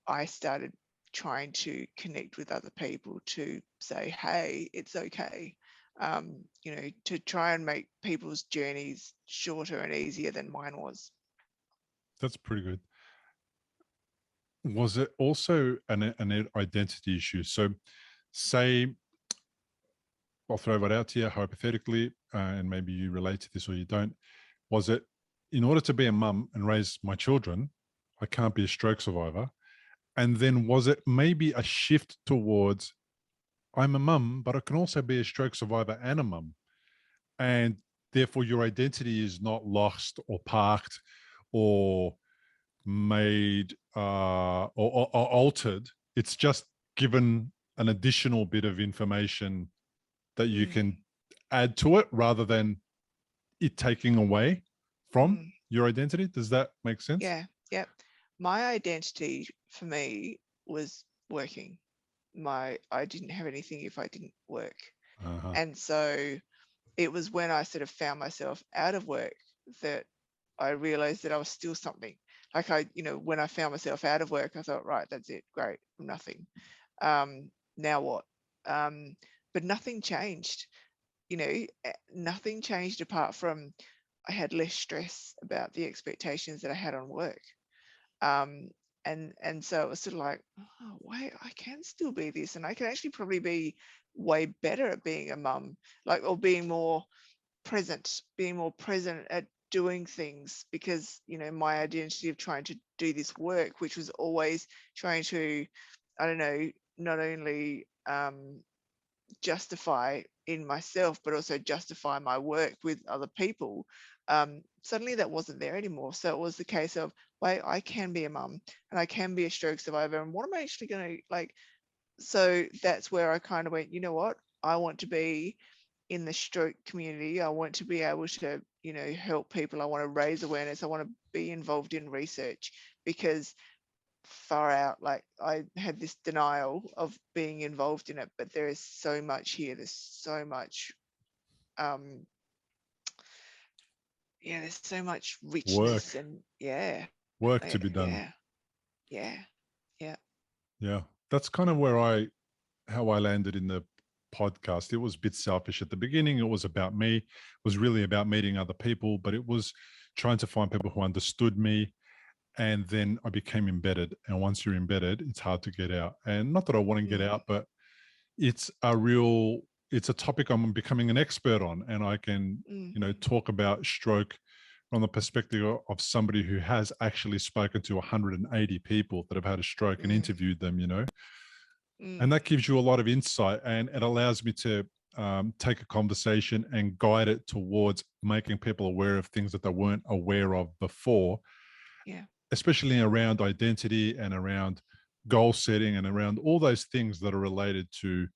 I started trying to connect with other people to say, hey, it's okay. To try and make people's journeys shorter and easier than mine was. That's pretty good. Was it also an identity issue? So say, I'll throw it out to you hypothetically, and maybe you relate to this or you don't. Was it, in order to be a mum and raise my children, I can't be a stroke survivor? And then was it maybe a shift towards, I'm a mum, but I can also be a stroke survivor and a mum? And therefore your identity is not lost or parked or made or altered. It's just given an additional bit of information that you can add to it rather than it taking away from your identity. Does that make sense? Yeah. My identity for me was working. I didn't have anything if I didn't work. And so it was when I sort of found myself out of work that I realized that I was still something. Like when I found myself out of work, I thought, right, that's it, great, nothing. Now what? But nothing changed. Nothing changed apart from I had less stress about the expectations that I had on work. And so it was sort of like, oh, wait, I can still be this, and I can actually probably be way better at being a mum, or being more present at doing things, because my identity of trying to do this work, which was always trying to, I don't know, not only justify in myself, but also justify my work with other people. Suddenly that wasn't there anymore. So it was the case of, wait, I can be a mum and I can be a stroke survivor. And what am I actually going to like? So that's where I kind of went, you know what? I want to be in the stroke community. I want to be able to, help people. I want to raise awareness. I want to be involved in research, because far out, like, I had this denial of being involved in it, but there is so much here. There's so much there's so much richness and work to be done. Yeah. That's kind of how I landed in the podcast. It was a bit selfish at the beginning. It was about me. It was really about meeting other people, but it was trying to find people who understood me. And then I became embedded. And once you're embedded, it's hard to get out. And not that I want to get out, but it's a topic I'm becoming an expert on. And I can, talk about stroke from the perspective of somebody who has actually spoken to 180 people that have had a stroke and interviewed them, and that gives you a lot of insight, and it allows me to take a conversation and guide it towards making people aware of things that they weren't aware of before, especially around identity and around goal setting and around all those things that are related to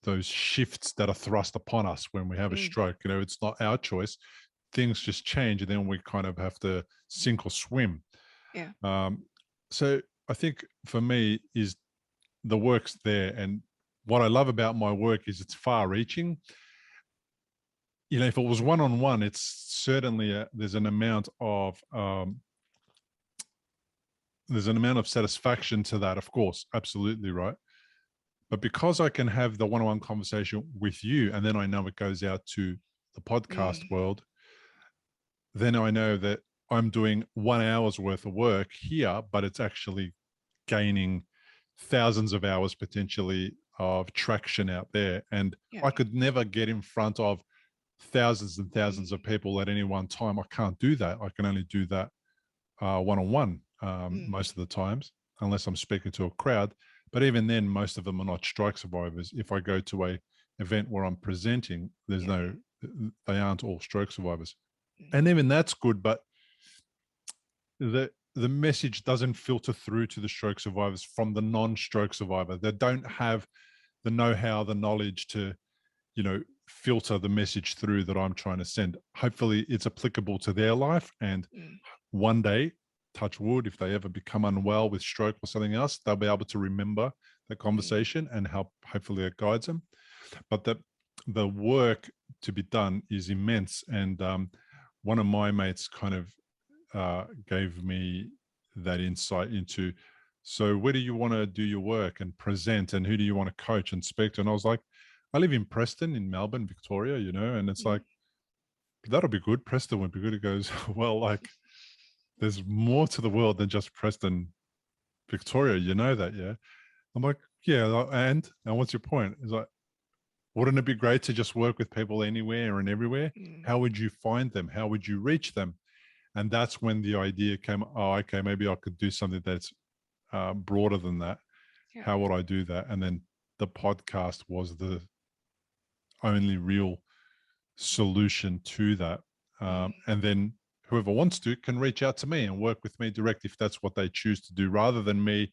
those shifts that are thrust upon us when we have a stroke. It's not our choice. Things just change, and then we kind of have to sink or swim. So I think for me is the work's there. And what I love about my work is it's far reaching. If it was one-on-one, it's certainly there's an amount of satisfaction to that, of course. Absolutely right. But because I can have the one-on-one conversation with you, and then I know it goes out to the podcast world, then I know that I'm doing 1 hour's worth of work here, but it's actually gaining thousands of hours potentially of traction out there. And I could never get in front of thousands and thousands of people at any one time. I can't do that. I can only do that one-on-one most of the times, unless I'm speaking to a crowd. But even then, most of them are not stroke survivors. If I go to a event where I'm presenting, they aren't all stroke survivors. And even that's good, but the message doesn't filter through to the stroke survivors from the non-stroke survivor. They don't have the know-how, the knowledge to, filter the message through that I'm trying to send. Hopefully it's applicable to their life. And one day, touch wood, if they ever become unwell with stroke or something else, they'll be able to remember the conversation and hopefully it guides them. But the work to be done is immense. And one of my mates kind of gave me that insight into, so where do you want to do your work and present, and who do you want to coach and speak to? And I was like, I live in Preston, in Melbourne, Victoria, and it's like, that'll be good. Preston would be good. It goes, well, like, there's more to the world than just Preston, Victoria. You know that, yeah? I'm like, yeah, and what's your point? It's like, wouldn't it be great to just work with people anywhere and everywhere? How would you find them? How would you reach them? And that's when the idea came, oh, okay, maybe I could do something that's broader than that. How would I do that? And then the podcast was the only real solution to that. And then whoever wants to can reach out to me and work with me direct if that's what they choose to do, rather than me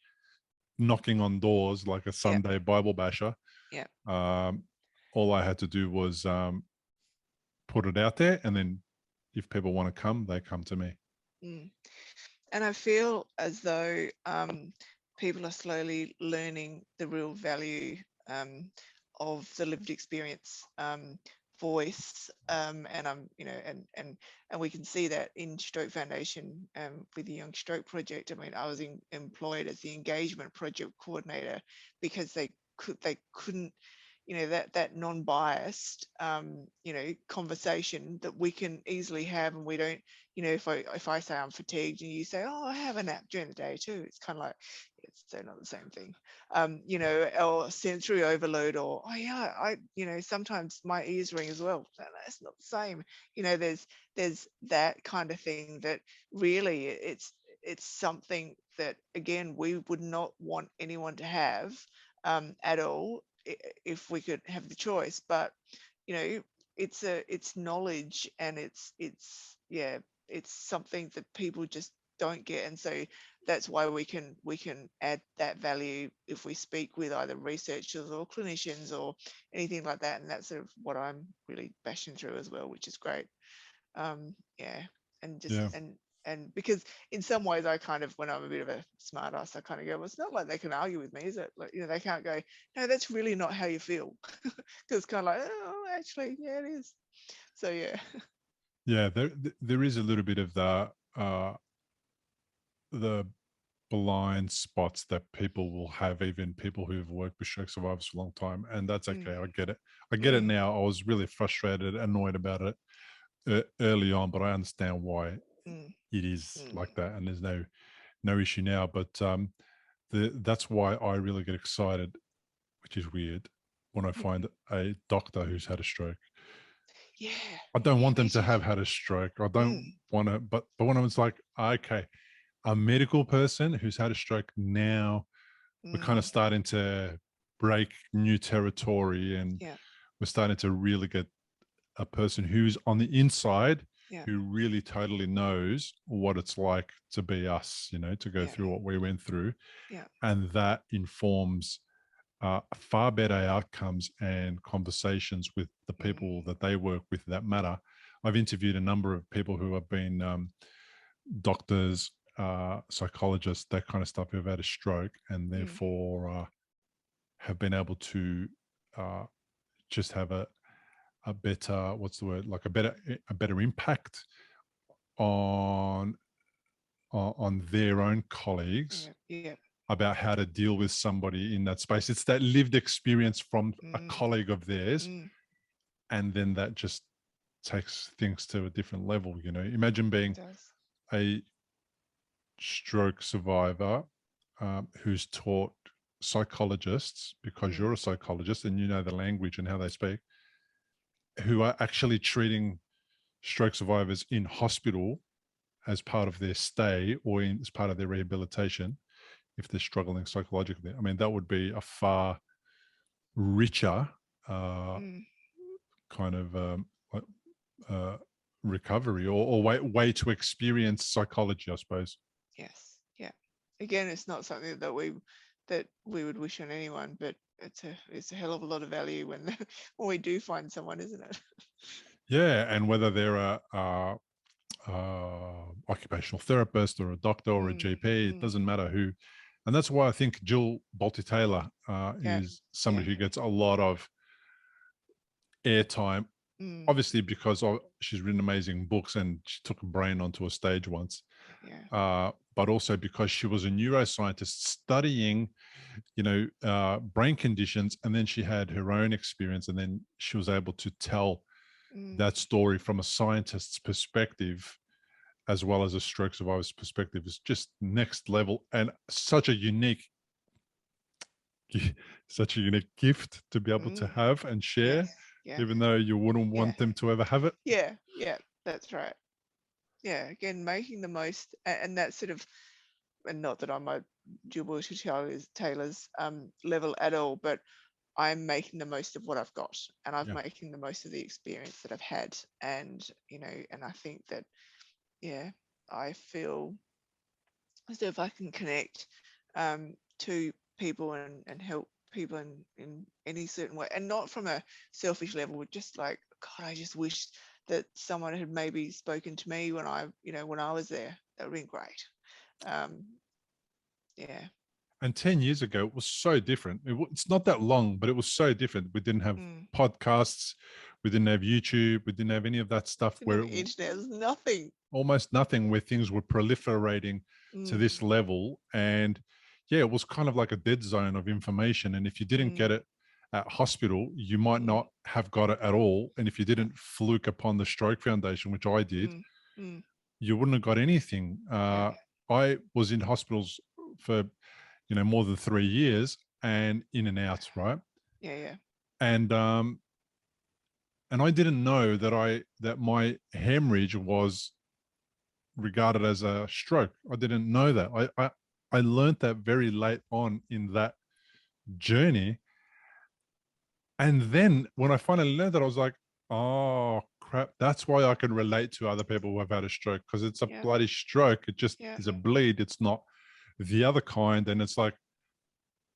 knocking on doors like a Sunday Bible basher. All I had to do was put it out there, and then if people want to come, they come to me. And I feel as though people are slowly learning the real value of the lived experience. voice, and I'm, and we can see that in Stroke Foundation, with the Young Stroke Project. I mean, I was employed as the engagement project coordinator because they couldn't, that non-biased, conversation that we can easily have, and we don't, if I say I'm fatigued and you say, oh, I have a nap during the day too, it's kind of like, it's so not the same thing. Or sensory overload, or, oh yeah, sometimes my ears ring as well. No, that's not the same. There's that kind of thing that really it's something that, again, we would not want anyone to have, at all, if we could have the choice. But it's knowledge, and it's something that people just don't get. And so that's why we can add that value if we speak with either researchers or clinicians or anything like that. And that's sort of what I'm really bashing through as well, which is great. Yeah. And just, Yeah. and because in some ways I kind of, when I'm a bit of a smart ass, I kind of go, well, it's not like they can argue with me, is it? Like, they can't go, no, that's really not how you feel. Because it's kind of like, oh, actually, yeah, it is. So yeah. Yeah, there is a little bit of the blind spots that people will have, even people who've worked with stroke survivors for a long time, and that's okay. I get it. I get it now. I was really frustrated, annoyed about it early on, but I understand why it is like that, and there's no issue now. But that's why I really get excited, which is weird, when I find a doctor who's had a stroke. Yeah. I don't want them to too. have had a stroke. I don't want to, but when I was like, okay, a medical person who's had a stroke, now we're kind of starting to break new territory, and we're starting to really get a person who's on the inside, who really totally knows what it's like to be us, to go through what we went through. And that informs far better outcomes and conversations with the people that they work with that matter. I've interviewed a number of people who have been doctors, psychologists, that kind of stuff, who've had a stroke, and therefore have been able to just have a better, what's the word, like a better impact on their own colleagues about how to deal with somebody in that space. It's that lived experience from a colleague of theirs, and then that just takes things to a different level. Imagine being a stroke survivor who's taught psychologists, because you're a psychologist and you know the language and how they speak, who are actually treating stroke survivors in hospital as part of their stay, or as part of their rehabilitation, if they're struggling psychologically. I mean, that would be a far richer kind of recovery, or way to experience psychology, I suppose. Yes. Yeah. Again, it's not something that we would wish on anyone, but it's a hell of a lot of value when we do find someone, isn't it? Yeah, and whether they're a occupational therapist or a doctor or a GP, it doesn't matter who. And that's why I think Jill Bolte-Taylor is somebody who gets a lot of airtime, obviously because she's written amazing books and she took a brain onto a stage once, but also because she was a neuroscientist studying brain conditions, and then she had her own experience, and then she was able to tell that story from a scientist's perspective as well as a stroke survivor's perspective. Is just next level, and such a unique gift to be able to have and share, even though you wouldn't want them to ever have it. Yeah, that's right. Yeah, again, making the most, and that sort of, and not that I'm a Jill Bolte-Taylor's level at all, but I'm making the most of what I've got, and I'm making the most of the experience that I've had. And and I think that I feel as if I can connect to people and help people in any certain way, and not from a selfish level, just like, God, I just wish that someone had maybe spoken to me when I was there. That would have been great. Yeah. And 10 years ago, it was so different. It's not that long, but it was so different. We didn't have podcasts. We didn't have YouTube. We didn't have any of that stuff Didn't where have internet, there's nothing. almost nothing, where things were proliferating to this level. And yeah, it was kind of like a dead zone of information. And if you didn't get it at hospital, you might not have got it at all. And if you didn't fluke upon the Stroke Foundation, which I did, you wouldn't have got anything. I was in hospitals for, more than 3 years and in and out, right? Yeah. And I didn't know that my hemorrhage was regarded as a stroke. I didn't know that. I learned that very late on in that journey. And then when I finally learned that, I was like, oh crap, that's why I can relate to other people who have had a stroke, because it's a bloody stroke. It just is a bleed. It's not the other kind. And it's like,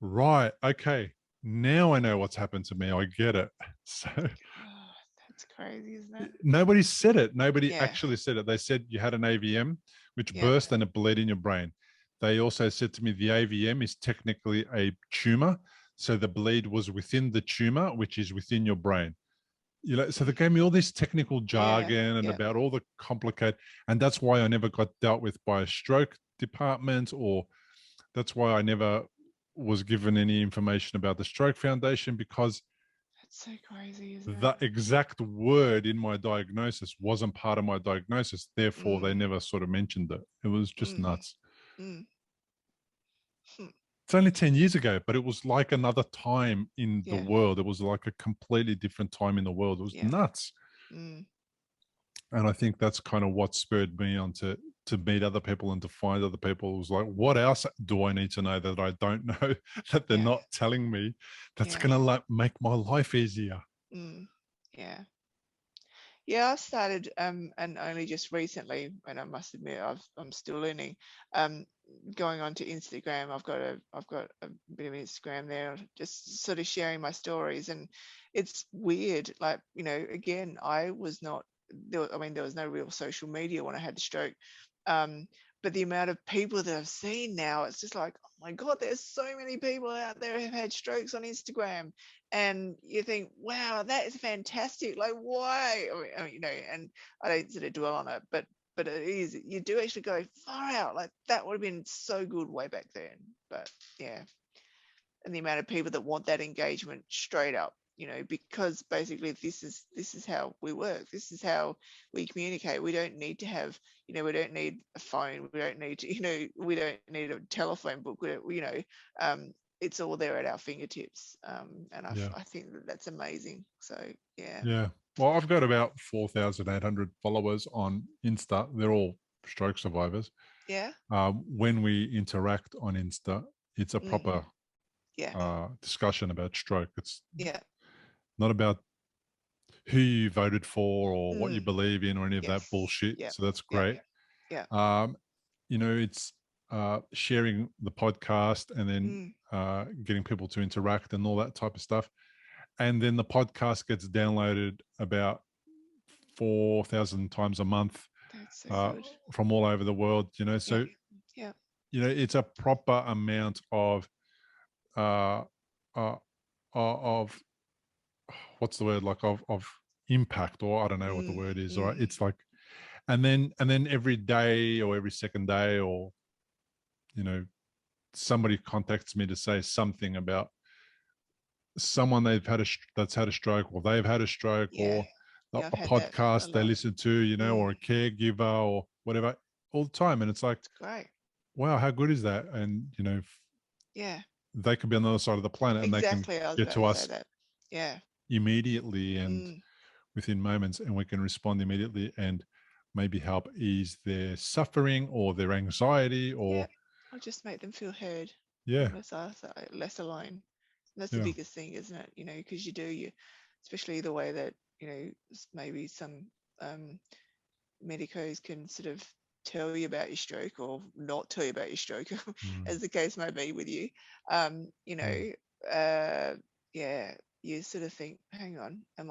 right, okay, now I know what's happened to me. I get it. So that's crazy, isn't it? Nobody said it. Nobody actually said it. They said you had an AVM, which burst and it bled in your brain. They also said to me the AVM is technically a tumor. So the bleed was within the tumor, which is within your brain. So they gave me all this technical jargon and about all the complicated, and that's why I never got dealt with by a stroke department, or that's why I never was given any information about the Stroke Foundation, because that's so crazy, isn't the exact word in my diagnosis wasn't part of my diagnosis. Therefore, they never sort of mentioned it. It was just nuts. It's only 10 years ago, but it was like another time in the world. It was like a completely different time in the world. It was nuts. And I think that's kind of what spurred me on to meet other people and to find other people. It was like, what else do I need to know that I don't know, that they're not telling me, that's going to make my life easier? Yeah, I've started, and only just recently, and I must admit, I'm still learning, going on to Instagram. I've got a bit of Instagram there, just sort of sharing my stories. And it's weird, like, again, I was not there. I mean, there was no real social media when I had the stroke, but the amount of people that I've seen now, it's just like, oh my God, there's so many people out there who have had strokes on Instagram. And you think, wow, that is fantastic. Like, why? I mean, and I don't sort of dwell on it, but it is, you do actually go far out. Like, that would have been so good way back then. But yeah. And the amount of people that want that engagement straight up, because basically this is how we work. This is how we communicate. We don't need to have, we don't need a phone. We don't need to, we don't need a telephone book. It's all there at our fingertips. And I think that's amazing. So, yeah. Yeah. Well, I've got about 4,800 followers on Insta. They're all stroke survivors. Yeah. When we interact on Insta, it's a proper discussion about stroke. It's not about who you voted for or what you believe in or any of that bullshit. So that's great. It's sharing the podcast and then getting people to interact and all that type of stuff. And then the podcast gets downloaded about 4,000 times a month from all over the world, So, it's a proper amount of what's the word, like of impact, or I don't know what the word is, right? It's like, and then every day or every second day, or somebody contacts me to say something about someone that's had a stroke, or they've had a stroke, or a podcast they listen to, or a caregiver or whatever, all the time. And it's like, it's great. Wow, how good is that? And they could be on the other side of the planet, and they can get to us immediately and within moments, and we can respond immediately and maybe help ease their suffering or their anxiety, or just make them feel heard. Less alone. And that's the biggest thing, isn't it? Because especially the way that maybe some medicos can sort of tell you about your stroke or not tell you about your stroke, as the case may be with you. You sort of think, hang on, am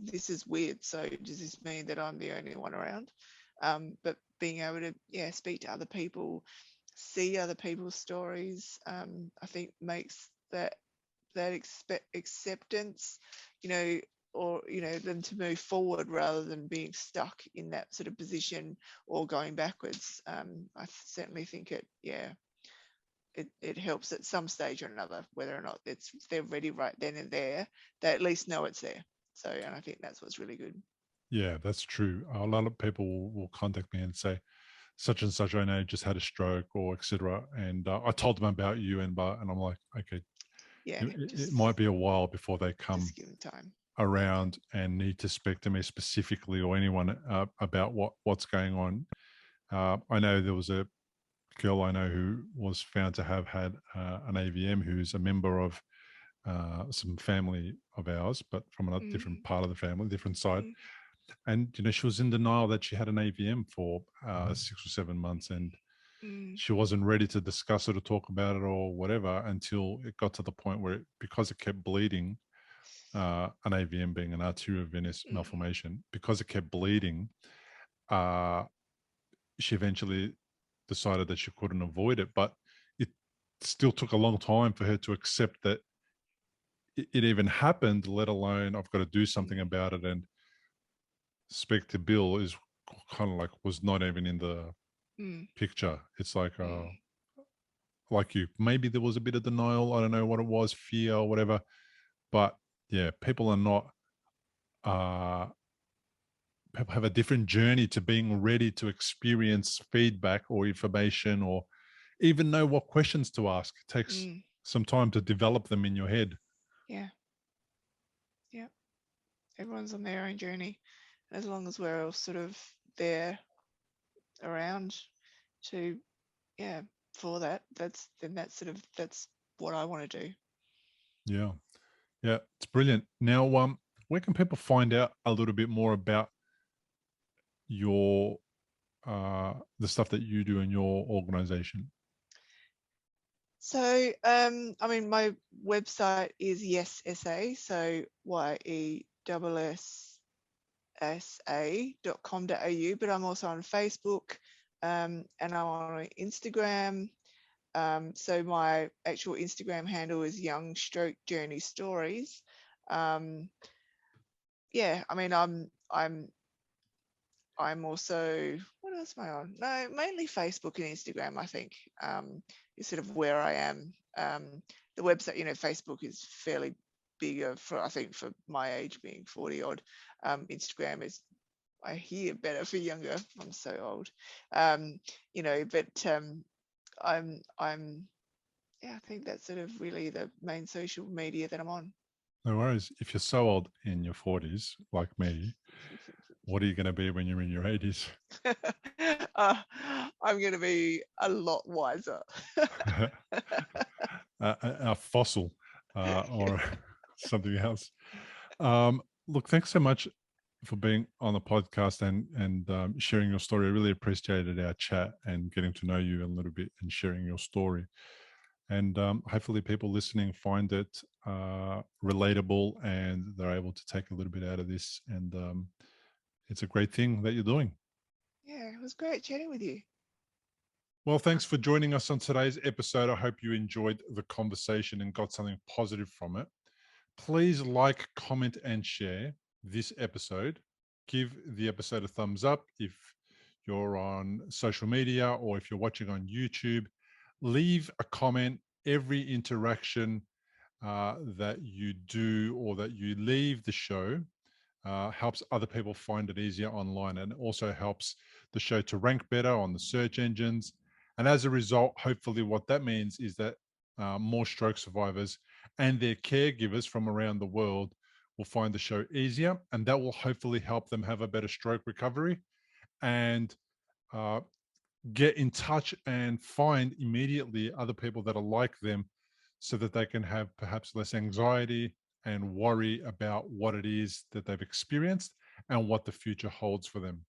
this is weird. So does this mean that I'm the only one around? But being able to speak to other people see other people's stories, I think makes that acceptance, or them to move forward rather than being stuck in that sort of position or going backwards. I certainly think it helps at some stage or another, whether or not they're ready right then and there. They at least know it's there. So, and I think that's what's really good. Yeah, that's true. A lot of people will contact me and say, such and such, I know, just had a stroke or etc. And I told them about you, and I'm like, okay, Yeah, it might be a while before they come just give them time around and need to speak to me specifically or anyone about what's going on. I know there was a girl I know who was found to have had an AVM, who's a member of some family of ours, but from a different part of the family, different side. And she was in denial that she had an AVM for 6 or 7 months, and she wasn't ready to discuss it or talk about it or whatever until it got to the point where, because it kept bleeding, an AVM being an arteriovenous malformation, because it kept bleeding, she eventually decided that she couldn't avoid it. But it still took a long time for her to accept that it even happened, let alone I've got to do something about it. And speak to Bill is kind of like was not even in the picture. It's like you, maybe there was a bit of denial. I don't know what it was, fear or whatever. But yeah, people are not people have a different journey to being ready to experience feedback or information, or even know what questions to ask. It takes some time to develop them in your head. Yeah. Everyone's on their own journey. As long as we're all sort of there around to, for that, that's what I want to do. Yeah, it's brilliant. Now, where can people find out a little bit more about your the stuff that you do in your organization? So, my website is YesSA, so YESSA.com.au, but I'm also on Facebook, and I'm on Instagram. So my actual Instagram handle is Young Stroke Journey Stories. I'm also, what else am I on? No, mainly Facebook and Instagram, I think, is sort of where I am. The website, Facebook is fairly bigger for my age, being 40 odd. Instagram is, I hear, better for younger. I'm so old. I think that's sort of really the main social media that I'm on. No worries. If you're so old in your 40s, like me, what are you going to be when you're in your 80s? I'm going to be a lot wiser. A fossil or something else. Look, thanks so much for being on the podcast and sharing your story. I really appreciated our chat and getting to know you a little bit and sharing your story. And hopefully people listening find it relatable and they're able to take a little bit out of this. And it's a great thing that you're doing. Yeah, it was great chatting with you. Well, thanks for joining us on today's episode. I hope you enjoyed the conversation and got something positive from it. Please like, comment, and share this episode. Give the episode a thumbs up if you're on social media or if you're watching on YouTube. Leave a comment. Every interaction that you do or that you leave the show helps other people find it easier online, and also helps the show to rank better on the search engines. And as a result, hopefully what that means is that more stroke survivors and their caregivers from around the world will find the show easier, and that will hopefully help them have a better stroke recovery and get in touch and find immediately other people that are like them, so that they can have perhaps less anxiety and worry about what it is that they've experienced and what the future holds for them.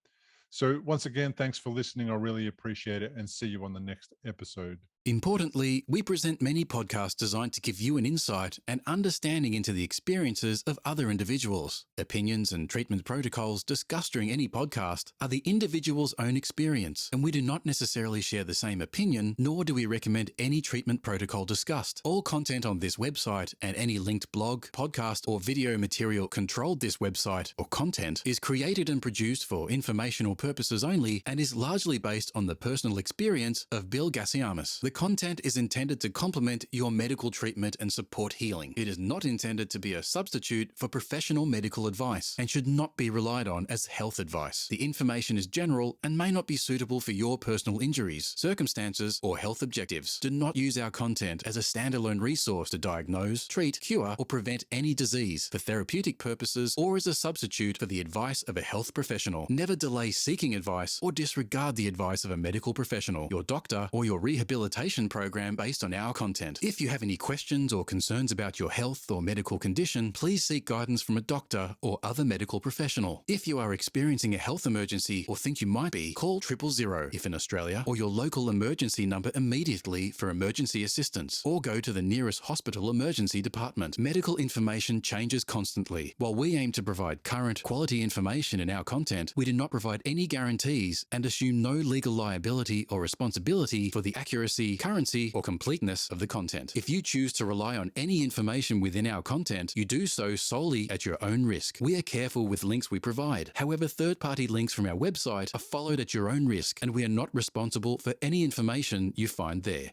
So once again, thanks for listening. I really appreciate it, and see you on the next episode. Importantly, we present many podcasts designed to give you an insight and understanding into the experiences of other individuals. Opinions and treatment protocols discussed during any podcast are the individual's own experience, and we do not necessarily share the same opinion, nor do we recommend any treatment protocol discussed. All content on this website and any linked blog, podcast, or video material controlled this website or content is created and produced for informational purposes only and is largely based on the personal experience of Bill Gasiamis. The content is intended to complement your medical treatment and support healing. It is not intended to be a substitute for professional medical advice and should not be relied on as health advice. The information is general and may not be suitable for your personal injuries, circumstances, or health objectives. Do not use our content as a standalone resource to diagnose, treat, cure, or prevent any disease for therapeutic purposes or as a substitute for the advice of a health professional. Never delay seeking advice or disregard the advice of a medical professional, your doctor, or your rehabilitation program based on our content. If you have any questions or concerns about your health or medical condition, please seek guidance from a doctor or other medical professional. If you are experiencing a health emergency or think you might be, call 000 if in Australia, or your local emergency number immediately for emergency assistance, or go to the nearest hospital emergency department. Medical information changes constantly. While we aim to provide current, quality information in our content, we do not provide any guarantees and assume no legal liability or responsibility for the accuracy, currency, or completeness of the content. If you choose to rely on any information within our content, you do so solely at your own risk. We are careful with links we provide. However, third-party links from our website are followed at your own risk, and we are not responsible for any information you find there.